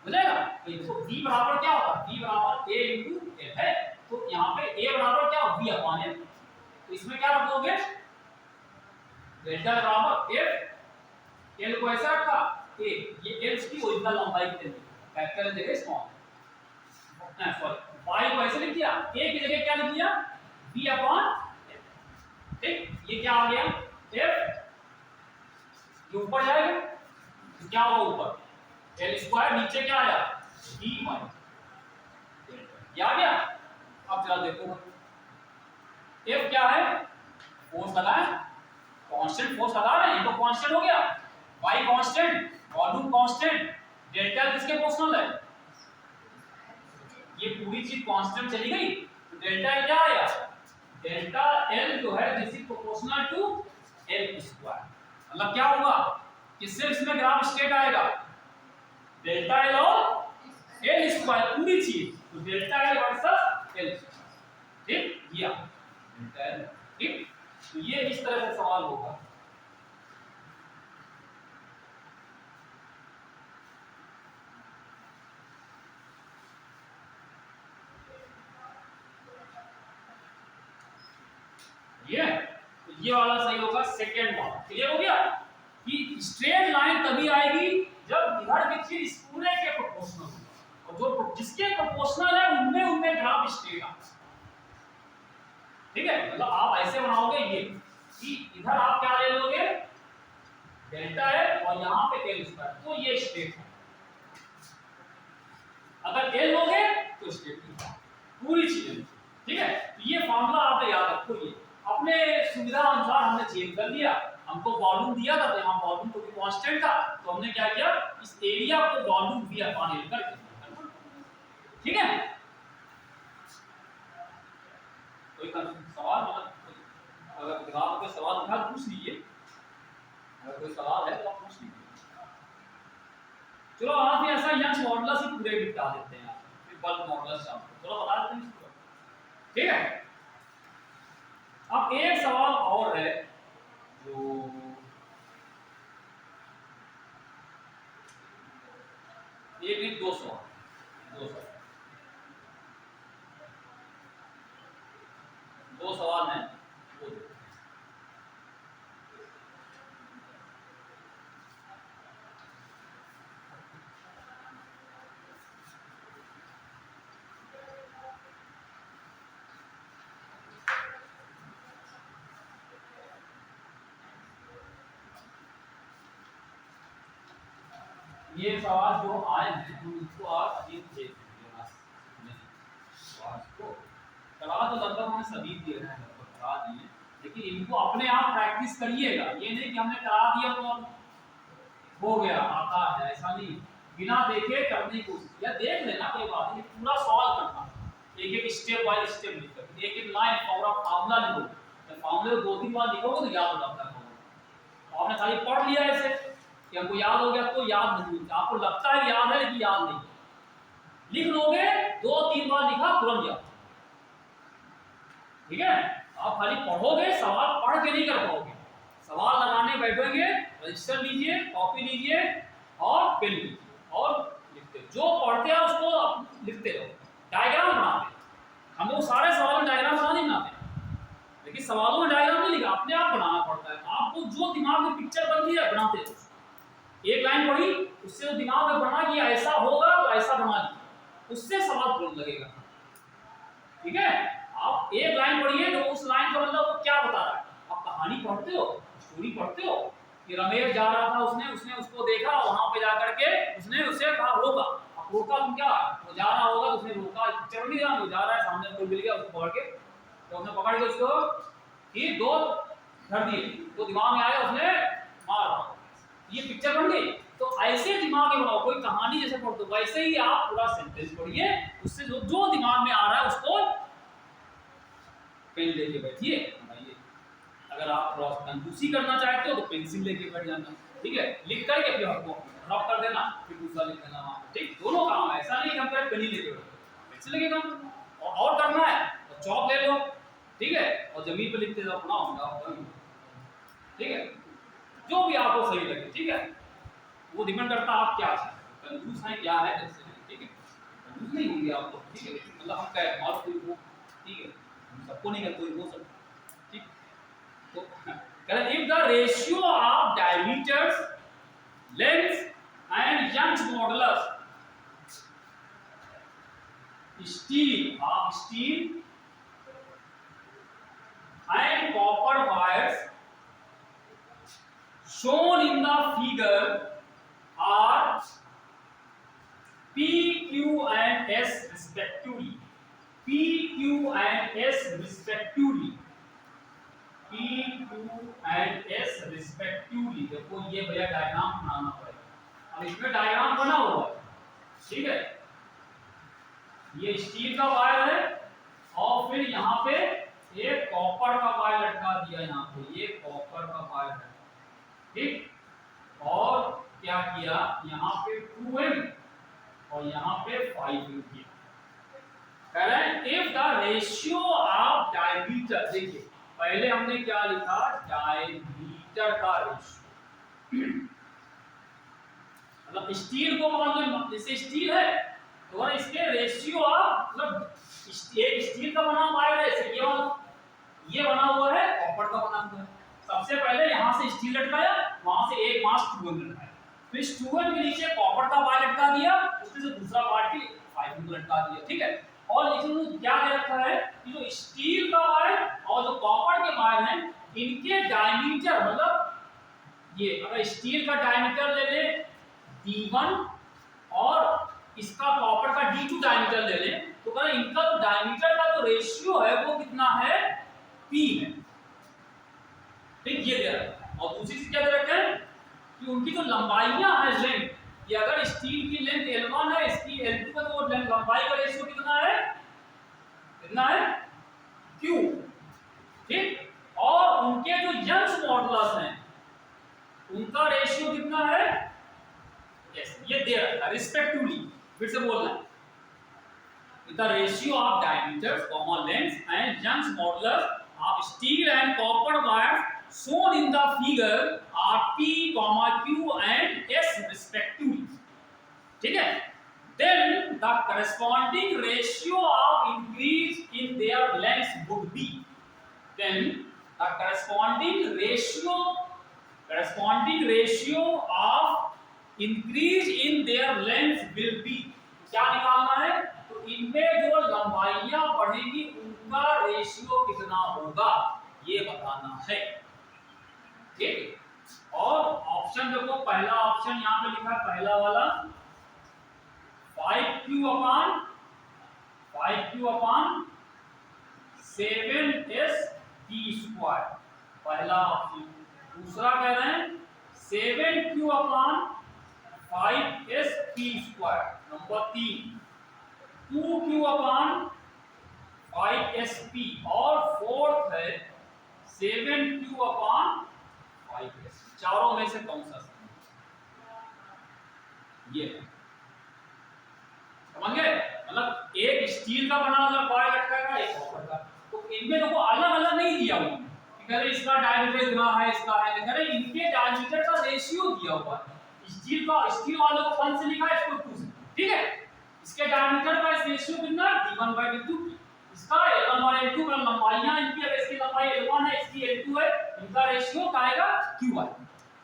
हो जाएगा। तो देखो b बराबर क्या होगा, b बराबर a into l है, तो यहां पे a बराबर क्या होगा, b अपॉन l, तो इसमें क्या रख दोगे डेल्टा बराबर f, l को ऐसा रखा a, ये l की ओरिजिनल लंबाई कितनी है, कैपिटल जगह स्मॉल, सॉरी y को ऐसे लिख दिया, a की जगह क्या लिख दिया b अपॉन l, ठीक। ये क्या आ गया f, ये ऊपर जाएगा तो क्या होगा ऊपर l स्क्वायर, नीचे क्या आया dy, ये आ गया। अब जरा देखो f क्या है, फोर्स लगा है, कांस्टेंट फोर्स लगा रहे हैं, ये तो कांस्टेंट हो गया, y constant, volume constant, delta किसके प्रोपोर्शनल है, ये पूरी चीज कांस्टेंट चली गई, तो डेल्टा क्या आया, डेल्टा l जो है this is proportional to l square. मतलब क्या होगा, किससे इसमें ग्राफ स्ट्रेट आएगा, डेल्टा l और l स्क्वायर पूरी चीज, तो डेल्टा l वर्सेस l, ठीक दिया डेल्टा l, ठीक। तो ये इस तरह से सवाल होगा। ये वाला सही होगा, सेकेंड वाला। क्लियर हो गया कि स्ट्रेट लाइन तभी आएगी जब इधर की चीज इस पूरे के प्रोपोर्शनल हो, और जो जिसके प्रोपोर्शनल है उनमें ग्राफ स्ट्रेट आता है, ठीक है। मतलब आप ऐसे बनाओगे ये कि इधर आप क्या ले लोगे डेल्टा है और यहां पे l स्क्वायर, तो ये स्ट्रेट है। अगर एल लोगे तो स्टेटमेंट पूरी चीजें, ठीक है। तो ये फॉर्मूला आप याद रखो, ये अपने सुविधा अनुसार हमने चेंज कर लिया। हमको वॉल्यूम दिया था तो यहाँ वॉल्यूम तो भी कांस्टेंट था, तो हमने क्या किया, इस एरिया को वॉल्यूम v अपॉन एल करके, ठीक है। कोई सवाल, मतलब अगर दिमाग में कोई सवाल उठा तो पूछ लीजिए, अगर कोई सवाल है तो आप पूछ लीजिए। चलो आप ऐसा यंग मॉडुलस ही पूरे बिता देते हैं, फिर बल्क मॉडुलस चलो बता देते हैं इसको, ठीक है। अब एक सवाल और है जो एक नहीं दो सवाल हैं वो देखो। ये सवाल जो आए हैं हम इसको आप ये देख को करा तो लगभग हमने सभी दिए हैं, लगभग करा दिए, लेकिन इनको अपने आप प्रैक्टिस करिएगा। ये नहीं कि हमने करा दिया तो हो गया आता है, ऐसा नहीं। बिना देखे करने की कोशिश, या देख लेना कोई बात नहीं, पूरा सॉल्व करना, एक एक स्टेप बाय स्टेप लिख कर, एक एक लाइन पूरा फार्मूला लिखो। जब फार्मूले को दो तीन बार लिखोगे तो याद हो जाता है। आपने खाली पढ़ लिया ऐसे कि हमको याद हो गया तो याद नहीं होता, आपको लगता है याद है लेकिन याद नहीं। लिख लोगे, दो तीन बार लिखा तुरंत याद, ठीक है। आप खाली पढ़ोगे, सवाल पढ़ के नहीं कर पाओगे। सवाल लगाने बैठोगे, रजिस्टर लीजिए, कॉपी लीजिए और पेन लीजिए और लिखते, जो पढ़ते हैं उसको लिखते रहो। डायग्राम बनाते, हम लोग सारे सवालों में डायग्राम बना नहीं बनाते, लेकिन सवालों में डायग्राम नहीं लिखा, अपने आप बनाना पड़ता है। आपको जो दिमाग में पिक्चर बनती है बनाते रहो। एक लाइन पढ़ी, उससे जो दिमाग में बना कि ऐसा होगा तो ऐसा बना लीजिए, उससे सवाल तुरंत लगेगा, ठीक है। आप एक लाइन पढ़िए तो उस लाइन का मतलब वो क्या बता रहा है। आप कहानी पढ़ते हो, स्टोरी पढ़ते हो कि रमेश जा रहा था, उसने उसको देखा, वहां पे जाकर के उसने उसे कहा रोका। अब रोका तुम क्या, वो जा रहा होगा तो उसने रोका, पिक्चर नहीं जाना, वो जा रहा है, सामने कोई मिल गया उसको पकड़ के, तो उसने पकड़ के उसको कि दो धर दिए, तो दिमाग में आया, उसने मार, ये पिक्चर बन गई। तो ऐसे दिमाग में बनाओ, कोई कहानी जैसे पढ़ते हो वैसे ही आप पूरा सेंटेंस पढ़िए, उससे जो दिमाग में आ रहा है उसको पेन लेके बैठिए बनाइए। अगर आप थोड़ा कंजूसी करना चाहते हो तो पेंसिल लेके बैठ जाना, ठीक है। लिख करके फिर आपको रब कर देना, फिर दूसरा लिख देना वहां, ठीक। दोनों काम है, ऐसा नहीं हम पेन ही लेके बैठो, पेंसिल लेके काम और करना है तो चौक ले लो, ठीक है, और जमीन पे लिखते जाओ, अपना ठीक है, जो भी आपको सही लगे, ठीक है। वो डिपेंड करता है आप क्या चाहते हैं, कंजूस है क्या है, जैसे ठीक है, कंजूस नहीं होंगे आप तो, ठीक है। मतलब हम कह और कोई वो, ठीक है, सबको नहीं करते वो सब, ठीक। तो if the ratio of diameters, length and Young's modulus steel and copper wires shown in the figure are P, Q and S respectively. P, Q and S respectively. P, Q and S respectively. देखो ये भैया diagram बनाना पड़ेगा। अब इसमें diagram बना हुआ है, ठीक है। ये स्टील का वायर है और फिर यहाँ पे एक कॉपर का वायर लटका दिया, यहाँ पे ये कॉपर का वायर है, ठीक। और क्या किया, यहाँ पे 2m और यहाँ पे 5m किया। कह रहे हैं if the ratio of diameter, देखिए पहले हमने क्या लिखा, डायमीटर का रेशियो, मतलब स्टील को मान लो, जैसे स्टील है तो इसके रेशियो ऑफ, मतलब एक स्टील का बना वायर है, ऐसे ये बना हुआ है, कॉपर का बना हुआ है। सबसे पहले यहाँ से स्टील लटकाया, वहां से एक मास 2m लटकाया, फिर 2m के नीचे कॉपर का वायर लटका दिया, उसमें से दूसरा पार्ट के 5m लटका दिया, ठीक है। और इसमें क्या दे रखा है कि जो स्टील का वायर और जो कॉपर के वायर हैं, इनके डायमीटर, मतलब ये अगर स्टील का डायमीटर ले ले d1 और इसका कॉपर का D2 डायमीटर ले लें तो कह रहे इनका जो डायमीटर का जो रेशियो है वो कितना है, P है। ठीक, ये दे रहा है। और दूसरी चीज क्या दे रखा है कि उनकी जो लंबाइयां है लेंथ, ये अगर स्टील की लेंथ L1 है, इसकी L2 का तो लंबाई का रेशियो कितना है, कितना है, Q। ठीक, और उनके जो यंग्स मॉडुलस हैं उनका रेशियो कितना है, यस ये दे रखा है रिस्पेक्टिवली। फिर से बोलना है, the ratio of diameters, lengths and Young's modulus of steel and copper wires shown in the figure are P, Q and S respectively. ठीक है, then the corresponding ratio of increase in their lengths would be, then the corresponding ratio of increase in their lengths will be, क्या निकालना है, तो इनमें जो लंबाइयां बढ़ेगी उनका रेशियो कितना होगा ये बताना है। ठीक, और ऑप्शन देखो, पहला ऑप्शन यहां पे लिखा है, पहला वाला 5Q अपॉन 7SP², पहला ऑप्शन। दूसरा कह रहे हैं 7Q upon 5SP²। Number 3 2Q upon 5SP, और फोर्थ है 7Q अपॉन 5S। चारों में से कौन सा सही, ये समझ गए? मतलब एक स्टील का बना हुआ कॉइल लटकाएगा, एक कॉपर का, तो इनमें देखो अलग अलग नहीं दिया हुआ है, इसका डायमीटर इतना है, इसका है, इनके डायमीटर का रेशियो दिया हुआ है। स्टील वाले को 1 से लिखा है, इसको 2 से। ठीक है, इसके डायमीटर का रेशियो कितना है, d1/d2। इसका L1/L2 का लंबाइयां इनकी, अगर इसकी लंबाई L1 है, इसकी L2 है, इनका रेशियो क्या आएगा, QY।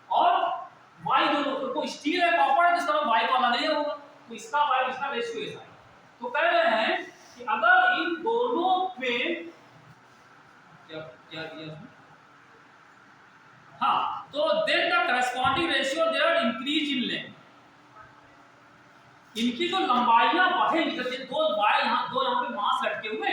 और Y दोनों को, स्टील है कॉपर है, तो इसका Y तो अलग नहीं होगा, तो इसका Y इसका रेशियो ऐसा है। तो कह रहे हैं कि अगर इन दोनों में क्या दिया, हाँ, तो then the corresponding ratio their increase in length, इनकी जो लंबाइयां बढ़ेंगी, जैसे दो वायर यहाँ पे मास लटके हुए,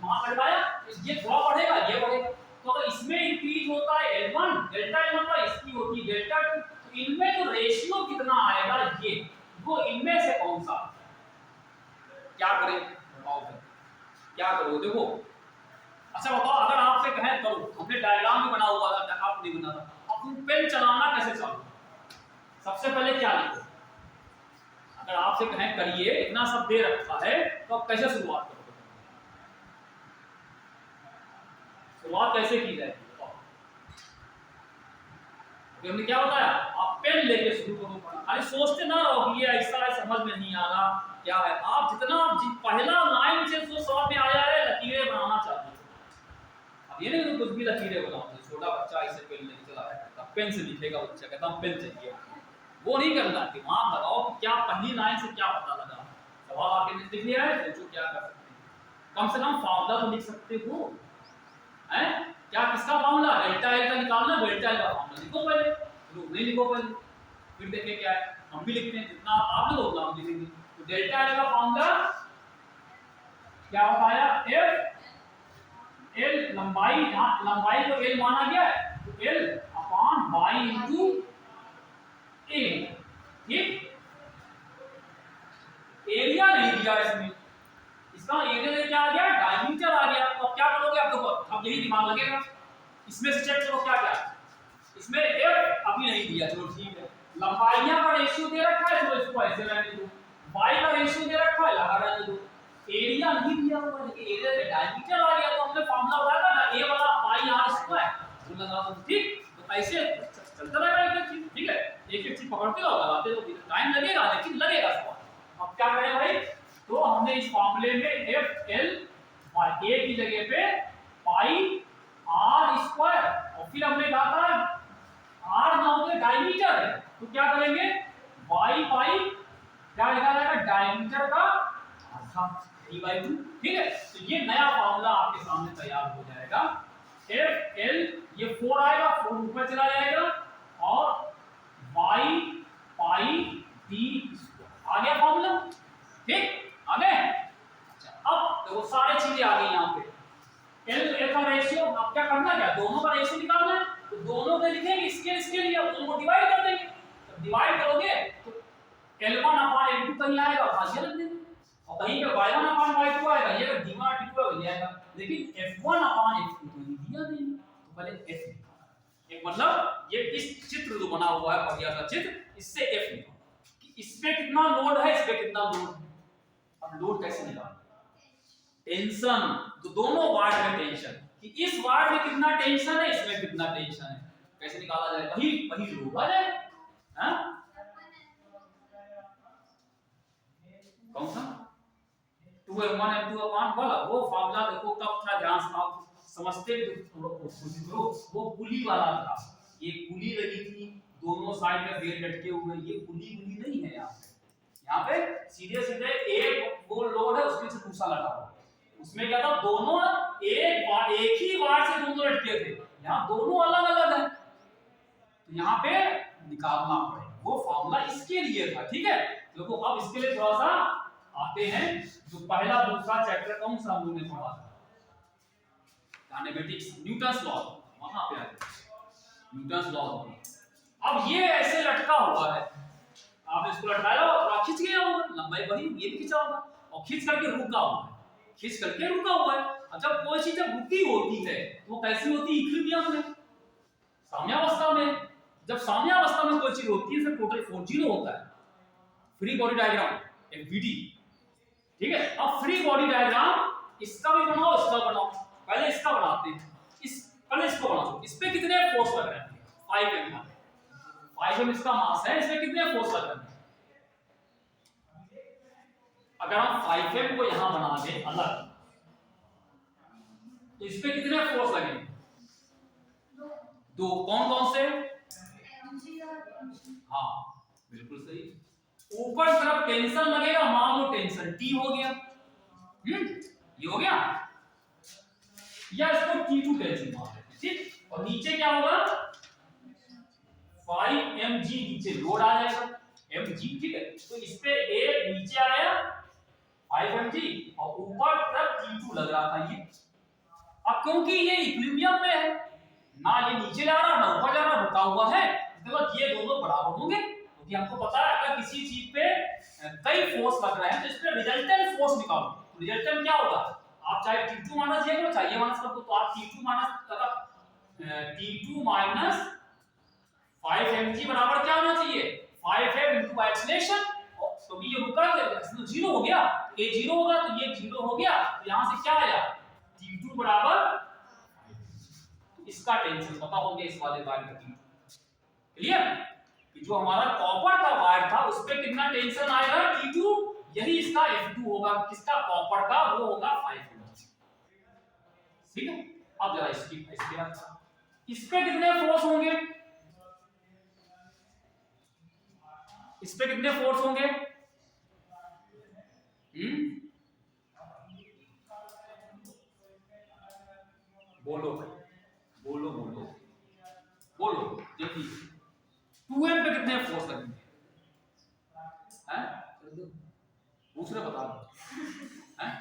मास लटकाया, ये थोड़ा बढ़ेगा, ये बढ़ेगा, तो अगर इसमें इंक्रीज होता है L1, डेल्टा L1 का, इसकी होती है डेल्टा 2, तो इनमें जो रेशियो कितना आएगा, ये वो इनमें से कौन सा, क्या करें, क्या करो, देखो। अच्छा बताओ, अगर आपसे कहें करो, हमने डायग्राम भी बना हुआ था, आप नहीं बना था, अब तुम पेन चलाना कैसे चालू, सबसे पहले क्या लिखो, अगर आपसे कहें करिए, इतना सब दे रखा है, तो आप कैसे शुरुआत करोगे, शुरुआत कैसे की जाए, हमने क्या बताया, आप पेन लेके शुरू करो, अरे सोचते ना रहो कि ये ऐसा है, समझ में नहीं आ रहा क्या है, आप जितना पहला लाइन से जो समझ में आया है, लकीरें बनाना चाहते हो। अब ये नहीं कुछ भी लकीरें बनाओ, छोटा बच्चा ऐसे पेन लेके चला है, पेन से लिखेगा बच्चा, कहता हूं पेन चाहिए, वो नहीं करना, दिमाग लगाओ कि क्या पहली लाइन से क्या पता लगा, सवाल आपके लिख लिया है, सोचो क्या कर सकते हैं, कम से कम फार्मूला तो लिख सकते हो, हैं? क्या किसका फार्मूला, डेल्टा L का निकालना, डेल्टा L का फार्मूला लिखो पहले, लोग नहीं लिखो पहले, फिर देखें क्या है, हम भी लिखते हैं, जितना आप लोग उतना हम लिखेंगे। तो डेल्टा L का फार्मूला क्या बताया, L लंबाई, लंबाई को L माना गया है, तो L upon y into A। ठीक, एरिया नहीं दिया इसमें, इसका एरिया में क्या आ गया, डायमीटर आ गया, तो अब क्या करोगे, आप देखो, अब यही दिमाग लगेगा, इसमें से चेक करो क्या क्या, इसमें F अभी नहीं दिया, चलो ठीक है, लंबाइयां का रेशियो दे रखा है, तो इसको ऐसे रहने दो, y का रेशियो दे रखा है, लगा रहने दो, एरिया नहीं दिया हुआ है, लेकिन एरिया में डायमीटर आ गया, तो हमने फार्मूला बताया था ना, a वाला पाई r स्क्वायर, तो लगा दो, ठीक, तो ऐसे चलता रहेगा एक चीज, ठीक है, एक एक चीज पकड़ते रहो, लगाते रहो, टाइम लगेगा लेकिन लगेगा सवाल। अब क्या करें भाई, तो हमने इस फार्मूले में FL a की जगह पे पाई r स्क्वायर, और फिर हमने कहा था r ना होते डायमीटर है, तो क्या करेंगे, y पाई क्या लिखा जाएगा, डायमीटर का आधा d/2। ठीक है, तो ये नया फार्मूला आपके सामने तैयार हो जाएगा, FL ये 4 आएगा, 4 ऊपर चला जाएगा, और y पाई d स्क्वायर आ गया फार्मूला। ठीक, आगे। अच्छा, अब देखो सारी चीजें आ गई यहाँ पे। एल का रेशियो, अब क्या करना, क्या दोनों का रेशियो निकालना है, तो दोनों को लिखेंगे इसके लिए, अब दोनों को डिवाइड कर देंगे। तो डिवाइड करोगे तो L1 अपॉन L2 कहीं आएगा, भाज्य रख देंगे, और कहीं पे Y1 अपॉन Y2 आएगा, ये D1 D2 हो जाएगा, लेकिन F1 अपॉन F2 तो नहीं दिया देंगे, तो पहले F निकालना। एक मतलब ये इस चित्र जो बना हुआ है बढ़िया सा चित्र, इससे F निकालना कि इस पे कितना लोड है, इस पे कितना लोड है। अब लोड कैसे निकालना, टेंशन, तो दोनों वार्ड में टेंशन, कि इस वार्ड में कितना टेंशन है, इसमें कितना टेंशन है, कैसे निकाला जाए, वही लोड आ जाए। हां, कौन सा 2m1 m2 अपॉन बोला, वो फार्मूला देखो कब था, ध्यान से आप समझते हो, वो पुली वाला था, ये पुली लगी थी दोनों साइड में, बेल लटके हुए, ये पुली नहीं है। यहाँ पे सीधे सीधे एक वो लोड है, उसके से दूसरा लगा हुआ, उसमें क्या था, दोनों एक ही वार से दोनों लटके थे, यहाँ दोनों अलग अलग है, तो यहाँ पे निकालना पड़ेगा, वो फार्मूला इसके लिए था। ठीक है, देखो अब इसके लिए थोड़ा सा आते हैं, जो पहला दूसरा चैप्टर कौन सा हम लोगों ने पढ़ा था, काइनेमेटिक्स, न्यूटन्स लॉ, वहां पे आते न्यूटन्स लॉ। अब ये ऐसे लटका हुआ है, आप इसको लटकाया और खींच गया होगा, लंबाई बढ़ी, ये भी खींचा होगा, और खींच करके रुका हुआ है, खींच करके रुका हुआ है। अब जब कोई चीज जब रुकी होती है तो वो कैसी होती है, इक्विलिब्रियम में, साम्यावस्था में। जब साम्यावस्था में कोई चीज होती है, फिर टोटल फोर्स 0 होता है। फ्री बॉडी डायग्राम, एफबीडी, ठीक है। अब फ्री बॉडी डायग्राम इसका भी बनाओ, इसका बनाओ, पहले इसका बनाते हैं, पहले इसको बनाओ। इस पे कितने फोर्स लग रहे हैं, 5m, 5m इसका मास है, इसमें कितने फोर्स लग रहे हैं। अगर हम 5m को यहां बना दें अलग, तो इस पे कितने फोर्स लगेंगे, दो, कौन कौन से, हाँ बिल्कुल सही। ऊपर तरफ टेंशन लगेगा, मान लो टेंशन T हो गया, ये हो गया, या इसको T2 टेंशन मान लेते हैं, ठीक। और नीचे क्या होगा, 5mg नीचे लोड आ जाएगा, mg, ठीक है। तो इस पे एक नीचे आया 5mg, और ऊपर तरफ T2 लग रहा था ये। अब क्योंकि ये इक्विलिब्रियम में है, ना ये नीचे जा रहा ना ऊपर जा रहा, रुका हुआ है, मतलब ये दोनों बराबर होंगे, क्योंकि हमको पता है अगर किसी चीज पे कई फोर्स लग रहे हैं तो इस पे रिजल्टेंट फोर्स निकालो। तो रिजल्टेंट क्या होगा, आप चाहे T2 माइनस ये करो, चाहे ये माइनस कर दो, तो आप T2 माइनस 5mg बराबर क्या होना चाहिए, 5m इनटू एक्सीलरेशन, तो ये रुका है, 0 हो गया, ये 0 होगा, तो ये 0 हो गया, तो यहां से क्या आया, T2 बराबर, इसका टेंशन पता हो गया, इस वाले वायर का T2, क्लियर। कि जो हमारा कॉपर का वायर था उस पे कितना टेंशन आएगा, T2, यही इसका F2 होगा, किसका, कॉपर का, वो होगा 5mg, ठीक है। अब जरा इस पे कितने फोर्स होंगे, इस पे कितने फोर्स होंगे, बोलो बोलो बोलो बोलो, जल्दी। 2m पे कितने फोर्स लगेंगे, हैं, पूछ रहे, बता दो, हैं,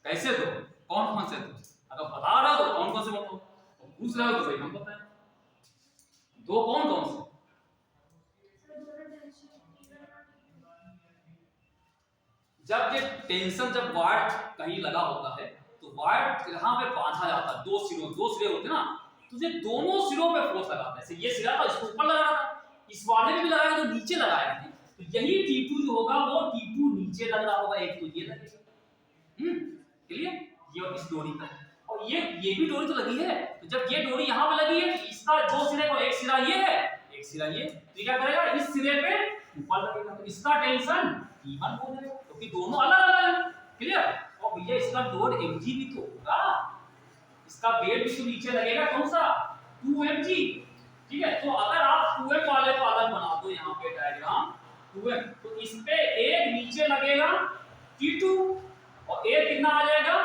कैसे दो, कौन से दो, अगर बता रहे हो तो कौन से बताओ, पूछ रहे हो तो भाई हम बताएं, दो कौन से, जब ये टेंशन, जब वायर कहीं लगा होता है तो वायर यहां पे बांधा जाता है, दो सिरे होते ना, तो ये दोनों सिरों पे फोर्स लगाता है, ये सिरा था इसको ऊपर लगा रहा था, इस वाले में भी लगाया तो नीचे लगाया है, तो यही T2 जो होगा वो T2 नीचे लग रहा होगा, एक तो ये लगेगा, क्लियर। ये इस डोरी का, और ये भी डोरी तो लगी है, तो जब ये डोरी यहां पे लगी है, इसका दो सिरे को, एक सिरा ये है, एक सिरा ये, तो क्या करेगा, इस सिरे पे ऊपर लगेगा, तो इसका टेंशन T1 हो जाएगा, क्योंकि दोनों अलग अलग हैं, क्लियर। और भैया इसका लोड mg भी तो होगा, इसका वेट भी तो नीचे लगेगा, कौन सा, 2mg, ठीक है। तो अगर आप 2m वाले को अलग बना दो, यहाँ पे डायग्राम 2m, तो इस पे एक नीचे लगेगा T2, और एक कितना आ जाएगा,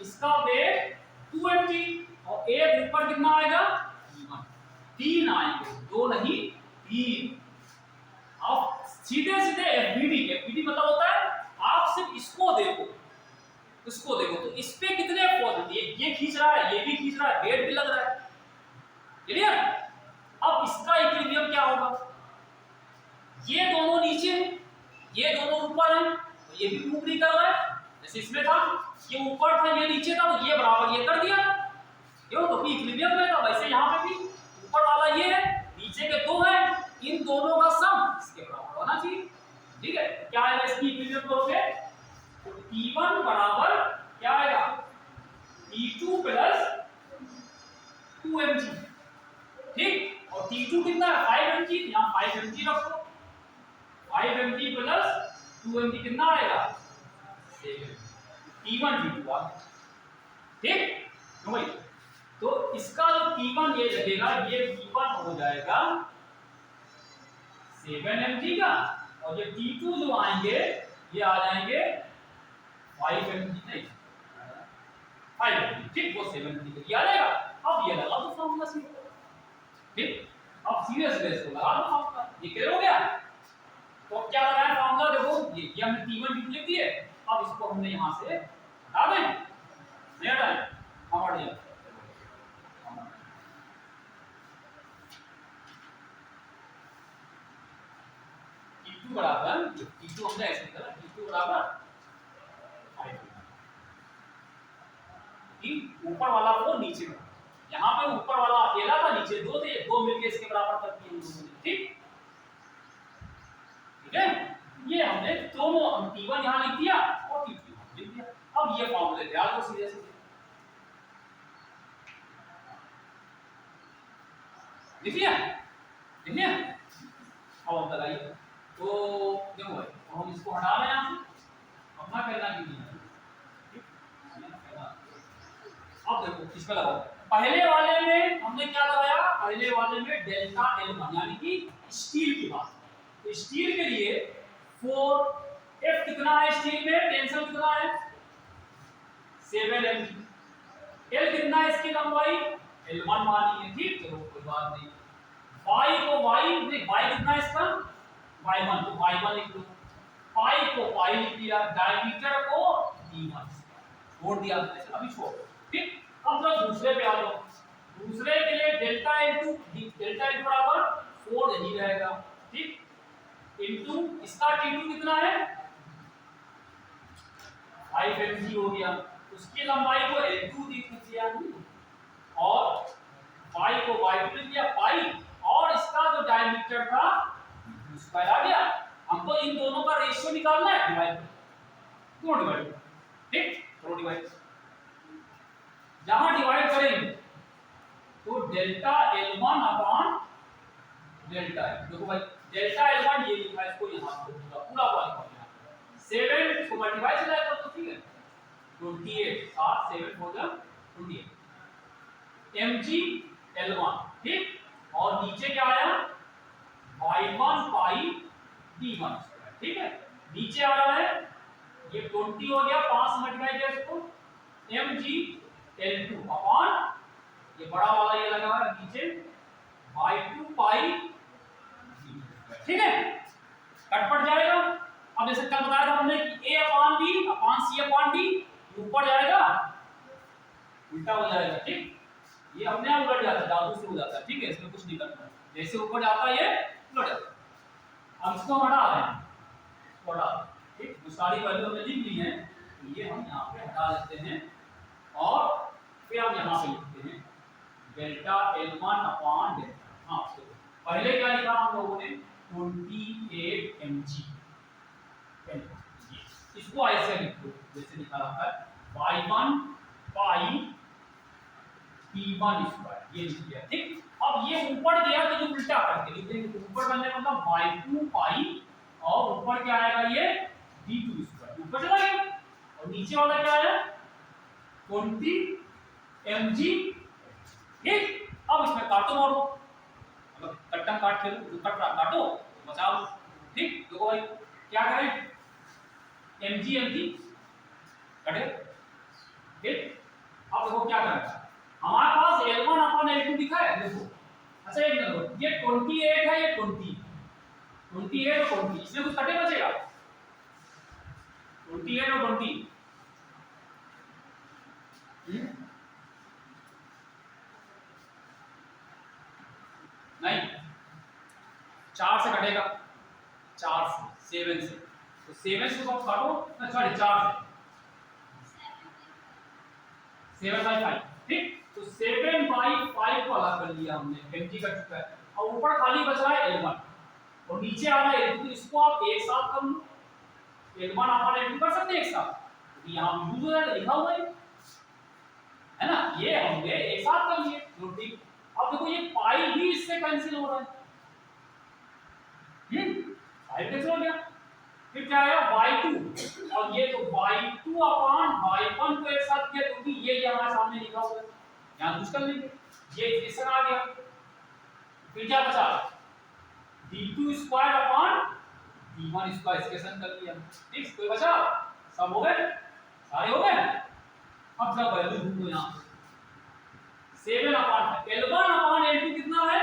इसका वेट 2mg, और एक ऊपर कितना आएगा, T1, 3 आएंगे, 2 नहीं 3। अब सीधे सीधे एफबीडी मतलब होता है आप सिर्फ इसको देखो, इसको देखो, तो इस पे कितने फोर्स, ये खींच रहा है, ये भी खींच रहा है, वेट भी लग रहा है, क्लियर। अब इसका इक्विलिब्रियम क्या होगा, ये दोनों नीचे, ये दोनों ऊपर हैं, तो ये भी मूव नहीं कर रहा है, जैसे इसमें था ये ऊपर था ये नीचे था, तो ये बराबर ये कर दिया, क्यों, तो इक्विलिब्रियम में था। वैसे यहाँ पे भी ऊपर वाला ये है, नीचे के दो है, इन दोनों का सम इसके बराबर होना चाहिए, ठीक है। क्या आएगा इसकी इक्विलिब्रियम करोगे, तो T1 बराबर क्या आएगा, T2 प्लस 2mg, ठीक, और T2 कितना है 5mg, यहाँ 5mg रखो, 5mg प्लस 2mg कितना आएगा 7, T1 T2 आ, ठीक, तो भाई, तो इसका जो T1 ये लगेगा, ये T1 हो जाएगा 7mg का, और ये T2 जो आएंगे ये आ जाएंगे 5mg, नहीं 5mg, ठीक, वो 7mg ये आ जाएगा। अब ये लगा दो फॉर्मूला सीधे, ठीक, अब सीधे सीधे इसको लगा दो फॉर्मूला, ये क्लियर हो गया। तो क्या लगाया फॉर्मूला, देखो ये हमने T1 T2 लिख दिए, अब इसको हमने यहां से हटा दें, नहीं हटाएं, हटा दिया, T2 बराबर, T2 हमने ऐसे निकाला, T2 बराबर 5, ठीक, ऊपर वाला को नीचे का, यहाँ पे ऊपर वाला अकेला था, नीचे दो थे, दो मिलके इसके बराबर कर दिए, ठीक, ठीक है। ये हमने दोनों T1 यहाँ लिख दिया और T2 यहाँ लिख दिया। अब ये फॉर्मूले ध्यान दो सीधे सीधे, लिख लिया, लिख लिया, अब हम लगाइए, तो देखो भाई, तो हम इसको हटा रहे हैं यहाँ से, अपना करना क्यों नहीं है, अब देखो किस पे लगाओ, पहले वाले में हमने क्या लगाया, पहले वाले में डेल्टा L1 यानी कि स्टील की बात, तो स्टील के लिए 4F कितना है, स्टील में टेंशन कितना है 7mg, L कितना है इसकी लंबाई L1 मानी है, ठीक, चलो कोई बात नहीं, y को y नहीं, y कितना है इसका y1, तो y1 लिख लो, पाई को पाई लिख दिया, डायमीटर को d1 छोड़ दिया, अभी छोड़, ठीक। अब जरा दूसरे पे आ जाओ, दूसरे के लिए डेल्टा L2 बराबर 4 यही रहेगा, ठीक, इनटू इसका T2 कितना है 5mg हो गया, उसकी लंबाई को L2 लिख दिया, और y को y2 लिख दिया पाई, और इसका जो डायमीटर था स्क्वायर आ गया। हमको इन दोनों का रेशियो निकालना है, डिवाइड दो डिवाइड, ठीक, तो डिवाइड, जहां डिवाइड करेंगे तो delta L1 upon delta L, देखो भाई डेल्टा L1 ये लिखा है, इसको यहां पे पूरा लिखा है, 7 को मल्टीप्लाई से जाएगा तो ठीक है 28, 7 7 हो गया 28 mg L1, ठीक, और नीचे क्या आया y1 पाई d1, ठीक है, नीचे आ रहा है ये 20 हो गया, 5 मल्टीप्लाई किया इसको mg L2 अपॉन ये बड़ा वाला ये लगा है नीचे y2 पाई, ठीक है, कट पड़ जाएगा। अब जैसे कल बताया था हमने कि a upon b upon c upon d ऊपर जाएगा उल्टा हो जाएगा, ठीक, ये अपने आप उलट जाता है, जादू से हो जाता है, ठीक है, इसमें कुछ नहीं करना, जैसे ऊपर जाता है ये उलट जाता है। अब इसको हटा दें, हटा, ठीक, जो सारी वैल्यू हमने लिख ली है ये हम यहाँ पे हटा देते हैं, और फिर हम यहाँ पे लिखते हैं डेल्टा L1 अपॉन डेल्टा, हाँ तो पहले क्या लिखा हम लोगों ने 28 mg, इसको ऐसे लिखो जैसे लिखा रखा है y1 पाई t1 स्क्वायर, ये लिख दिया, ठीक। अब ये ऊपर गया तो जो उल्टा करके लिख देंगे, ऊपर करने का मतलब y2 पाई, और ऊपर क्या आएगा ये d2 स्क्वायर, ऊपर चला गया, और नीचे वाला क्या आया 20 mg, ठीक। अब इसमें काटो मारो, मतलब कट्टा काट के जो कट रहा काटो बचाओ, ठीक, देखो भाई क्या करें mg mg कटे, ठीक। अब देखो क्या करना, हमारे पास L1 अपॉन L2 दिखा है, देखो अच्छा एक नंबर ये 28 है, ये 20 28 और 20, इसमें कुछ कटे बचेगा? 28 और 20 नहीं, 4 से कटेगा, 4 से 7 से, तो 7 से कब काटो ना, सॉरी 4 से 7/5, ठीक। तो 7/5 को अलग कर लिया हमने, एम्प्टी कर चुका है, और ऊपर खाली बच रहा है L1 और नीचे आ रहा है L2, तो इसको आप एक साथ कर लो, L1 अपन L2 कर सकते हैं एक साथ, तो यहाँ यूज हो जाएगा, लिखा हुआ है ना, ये हमने एक साथ कर लिए, तो ठीक। अब देखो ये पाई भी इससे कैंसिल हो रहा है, पाई कैंसिल हो गया, फिर क्या आया y2, और ये तो y2 अपान y1 को एक साथ किया, क्योंकि ये हमारे सामने लिखा हुआ है, यहां कुछ कर लेंगे, ये इक्वेशन आ गया, फिर क्या बचा d2 square upon d1 square, equation कर लिया, ठीक। कोई बचा? सब हो गए, सारे हो गए। अब जब वैल्यू ढूंढो यहां 7 अपान L1 अपान L2 कितना है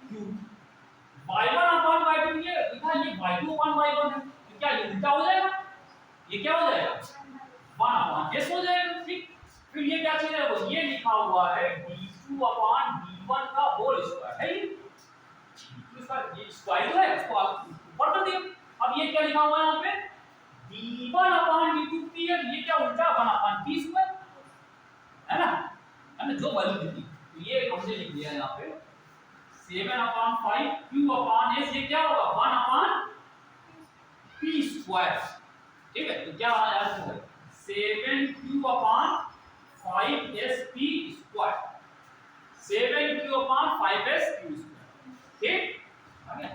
q, y1 अपान y2 ये लिखा है, ये y2 अपान y1 है, तो क्या ये उल्टा हो जाएगा, ये क्या हो जाएगा 1 अपान s हो जाएगा, ठीक। फिर ये क्या चीज है, वो ये लिखा हुआ है d2 अपान d1 का होल स्क्वायर है, तो इसका ये स्क्वायर है, इसको आप ऊपर कर दिया। अब ये क्या लिखा हुआ है यहाँ पे d1 अपान d2 p है, ये क्या उल्टा 1 अपान p स्क्वायर है ना, जो वैल्यू दी थी, तो ये हमने लिख दिया यहाँ पे 7/5 q अपान s, ये क्या होगा 1 अपान p स्क्वायर, ठीक है। तो क्या आया यार 7q अपान 5sp स्क्वायर, 7q अपान 5sq स्क्वायर, ठीक। आ गया?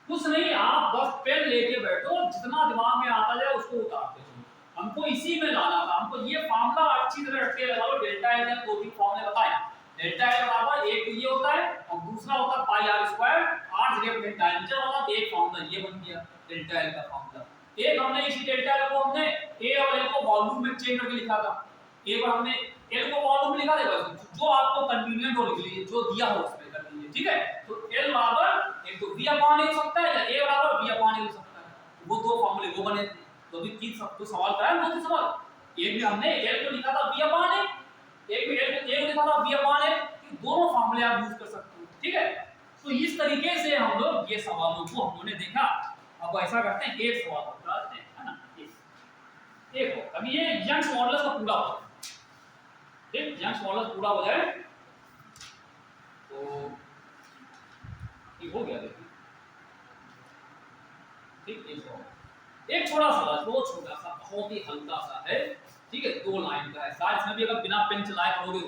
कुछ नहीं, आप बस पेन लेके बैठो, जितना दिमाग में आता जाए उसको उतारते चलो, हमको इसी में लाना था, हमको ये फार्मूला अच्छी तरह रट के लगा लो, डेल्टा एल के 2-3 फॉर्मूले बताएं, डेल्टा एल बराबर एक तो ये होता है और दूसरा होता है पाई आर स्क्वायर, r जगह पे डायमीटर वाला, एक फार्मूला ये बन गया डेल्टा एल का फार्मूला। एक हमने इसी डेल्टा एल को हमने a और l को वॉल्यूम में चेंज करके लिखा था, एक बार हमने l को वॉल्यूम में लिखा देगा, जो आपको कन्वीनियंट हो लिख लीजिए, जो दिया हो उसमें कर लीजिए, ठीक है। तो l बराबर एक तो v अपान a हो सकता है, या a बराबर v अपान a हो सकता है, वो दो फार्मूले वो बने थे, तो अभी तीन सब तो सवाल कराया दो सवाल, एक भी हमने l को लिखा था v अपान a, एक भी l को लिखा था v अपान a, दोनों फार्मूले आप यूज कर सकते हो, ठीक है। तो इस तरीके से हम लोग ये सवालों को हमने देखा। अब ऐसा करते हैं एक सवाल बताते हैं, है ना, एक हो, अभी ये यंग्स मॉडुलस का पूरा हो, ठीक, यंग्स मॉडुलस पूरा हो जाए तो ये हो गया, देखिए ठीक। एक छोटा सा, दो छोटा सा, बहुत ही हल्का सा है, ठीक है, 2 लाइन का है, शायद इसमें भी अगर बिना पेन चलाए करोगे,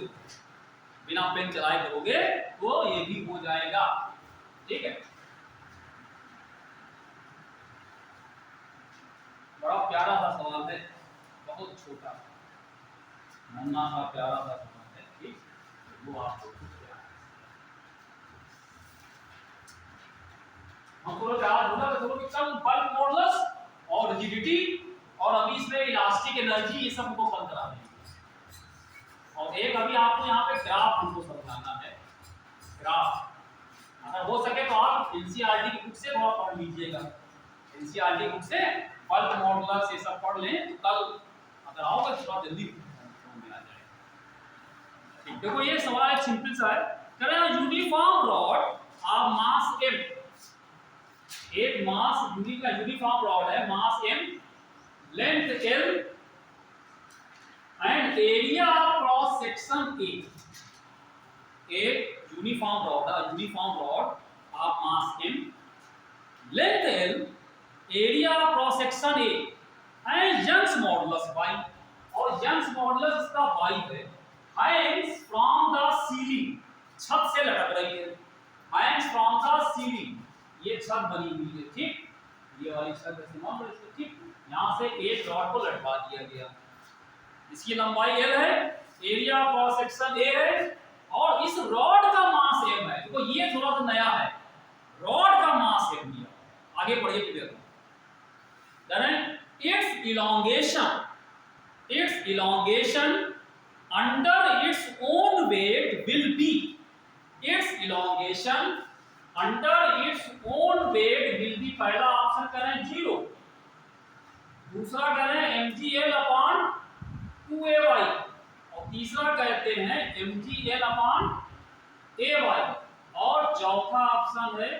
बिना पेन चलाए करोगे तो ये भी हो जाएगा, ठीक है। बड़ा प्यारा सा सवाल है, बहुत छोटा नन्हा सा प्यारा सा सवाल है, ठीक, वो आपको हम थोड़ा याद होगा तो थोड़ा कम बल्क मॉडुलस और रिजिडिटी, और अभी इसमें इलास्टिक एनर्जी, ये सब हमको कल करा देंगे। और एक अभी आपको यहाँ पे ग्राफ हमको समझाना है, ग्राफ अगर हो सके तो आप एनसीईआरटी की बुक से थोड़ा पढ़ लीजिएगा, एनसीईआरटी बुक से बल्क मॉडुलस ये सब पढ़ लें, तो कल अगर आओगे थोड़ा जल्दी मिल आ जाएगा, ठीक। देखो ये सवाल एक सिंपल सा है, कह रहे हैं uniform rod of mass m, एक मास यूनिफॉर्म रॉड है, mass m, length l and area cross section a, एक uniform rod of mass m, length l, area cross section a and Young's modulus y, और Young's modulus इसका y है, hangs from the ceiling, छत से लटक रही है, hangs from the ceiling, ये छत बनी हुई है, ठीक, ये वाली छत ऐसे मान लो इसको, ठीक, यहां से एक रॉड को लटका दिया गया, इसकी लंबाई l है, एरिया क्रॉस सेक्शन a है, और इस रॉड का मास m है। देखो ये थोड़ा सा नया है, रॉड का मास m दिया, आगे पढ़िए clear, then its elongation under its own weight will be, its elongation under its own weight will be, पहला ऑप्शन करें 0, दूसरा करें mgl अपॉन 2ay, और तीसरा कहते हैं mgl अपॉन ay, और चौथा ऑप्शन है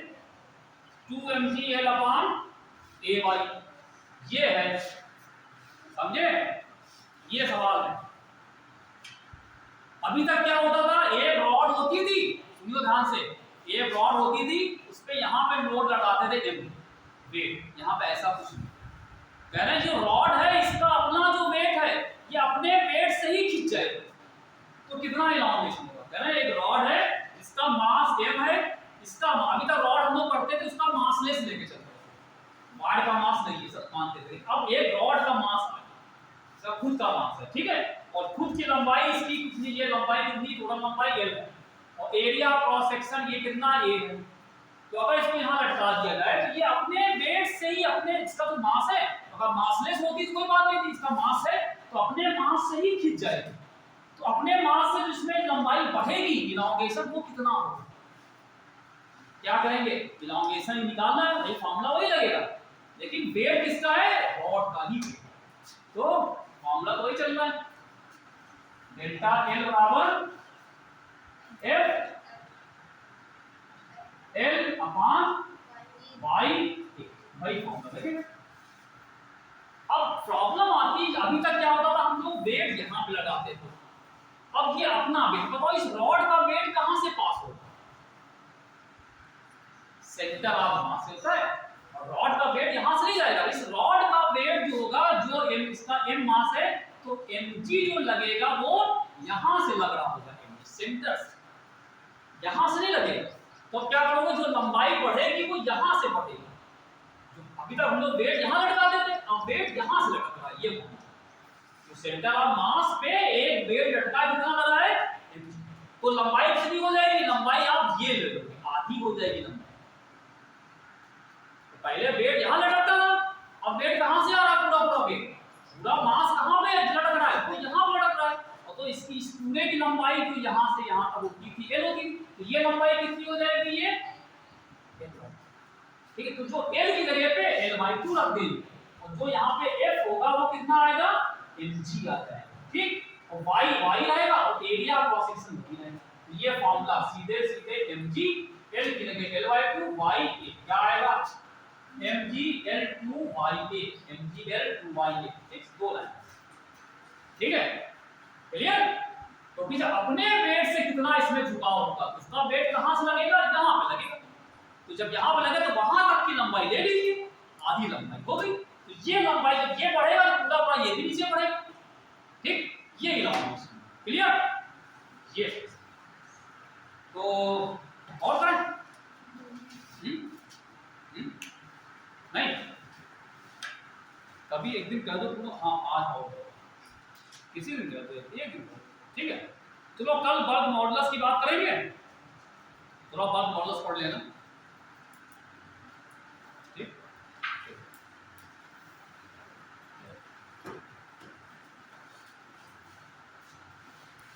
2mgl अपॉन ay। ये है, समझे? ये सवाल है। अभी तक क्या होता था, एक रॉड होती थी, सुनियो ध्यान से, एक रॉड होती थी, उस पे यहां पे लोड लगाते थे m वेट, यहां पे ऐसा कुछ नहीं। कह रहे हैं जो रॉड है इसका अपना जो वेट है ये अपने वेट से ही खींच जाएगा, तो कितना इलास्टिक होगा। कह रहे हैं एक रॉड है जिसका मास m है, इसका अभी तक रॉड हम लोग पढ़ते थे उसका मास लेस लेके चलते थे, वाड का मास नहीं है सब मानते थे। अब एक रॉड का मास है, इसका खुद का मास है, ठीक है, और खुद की लंबाई इसकी कितनी, ये लंबाई कितनी, टोटल लंबाई l है, और एरिया क्रॉस सेक्शन ये कितना a है। तो अगर इसको यहाँ लटका दिया जाए तो ये अपने वेट से ही, अपने इसका जो मास है, अगर मासलेस होती तो कोई बात नहीं थी, इसका मास है तो अपने मास से ही खींच जाएगी। तो अपने मास से जिसमें लंबाई बढ़ेगी, इलांगेशन वो कितना होगा, क्या करेंगे, इलांगेशन ही निकालना है, वही फार्मूला वही लगेगा, लेकिन वेट किसका है, रॉड का ही। तो फार्मूला तो वही चल रहा है, डेल्टा एल बराबर एफ एल अपॉन वाई, भाई फॉर्मूला लगेगा। अब प्रॉब्लम आती है, अभी तक क्या होता था, हम लोग वेट यहां पे लगाते थे, अब ये अपना वेट बताओ, इस रॉड का वेट कहां से पास होगा, सेंटर ऑफ मास से होता है, और रॉड का वेट यहां से नहीं जाएगा, इस रॉड का वेट जो होगा, जो m इसका m मास है, तो mg जो लगेगा वो यहां से लग रहा होगा, mg सेंटर से, यहां से नहीं लगेगा। तो क्या करोगे, जो लंबाई बढ़ेगी वो यहां से बढ़ेगी, जो अभी तक हम लोग वेट यहां लटका देते, अब वेट यहां से लटक रहा है, ये तो सेंटर ऑफ मास पे एक वेट लटका कितना लगा है, तो लंबाई कितनी हो जाएगी, लंबाई आप ये ले लोगे, आधी हो जाएगी लंबाई। पहले वेट यहां लटकता था, अब वेट कहां से आ रहा है, पूरा वेट, पूरा मास कहां पे लटक रहा है, तो यहां पे लटक रहा है, और तो इसकी इस पूरे की लंबाई जो यहां से यहां तक होती थी l होगी, तो ये लंबाई कितनी हो जाएगी, ये ठीक है। तो जो l की जगह पे l/2 रख देंगे, और जो यहां पे f होगा वो कितना आएगा, mg आता है, ठीक, और y आएगा, और एरिया क्रॉस सेक्शन भी है, तो ये फार्मूला सीधे सीधे mg, l की जगह l/2 y क्या आएगा, mgl2ya, mgl2ya, ठीक, दो लाइन, ठीक है, क्लियर। तो पीछे अपने वेट से कितना इसमें झुकाव होगा, उसका वेट कहां से लगेगा, यहां पे लगेगा, तो जब यहां पे लगे तो वहां तक की लंबाई ले लीजिए, आधी लंबाई हो गई, तो ये लंबाई जब ये बढ़ेगा तो पूरा पूरा ये भी नीचे बढ़ेगा, ठीक, ये इलास्टिक, क्लियर। ये तो और करें, नहीं कभी एक दिन कह दो तुम, हाँ आज आओ, किसी दिन कह दो, एक दिन, ठीक है। चलो कल बल्क मॉडुलस की बात करेंगे, थोड़ा बल्क मॉडुलस पढ़ लेना।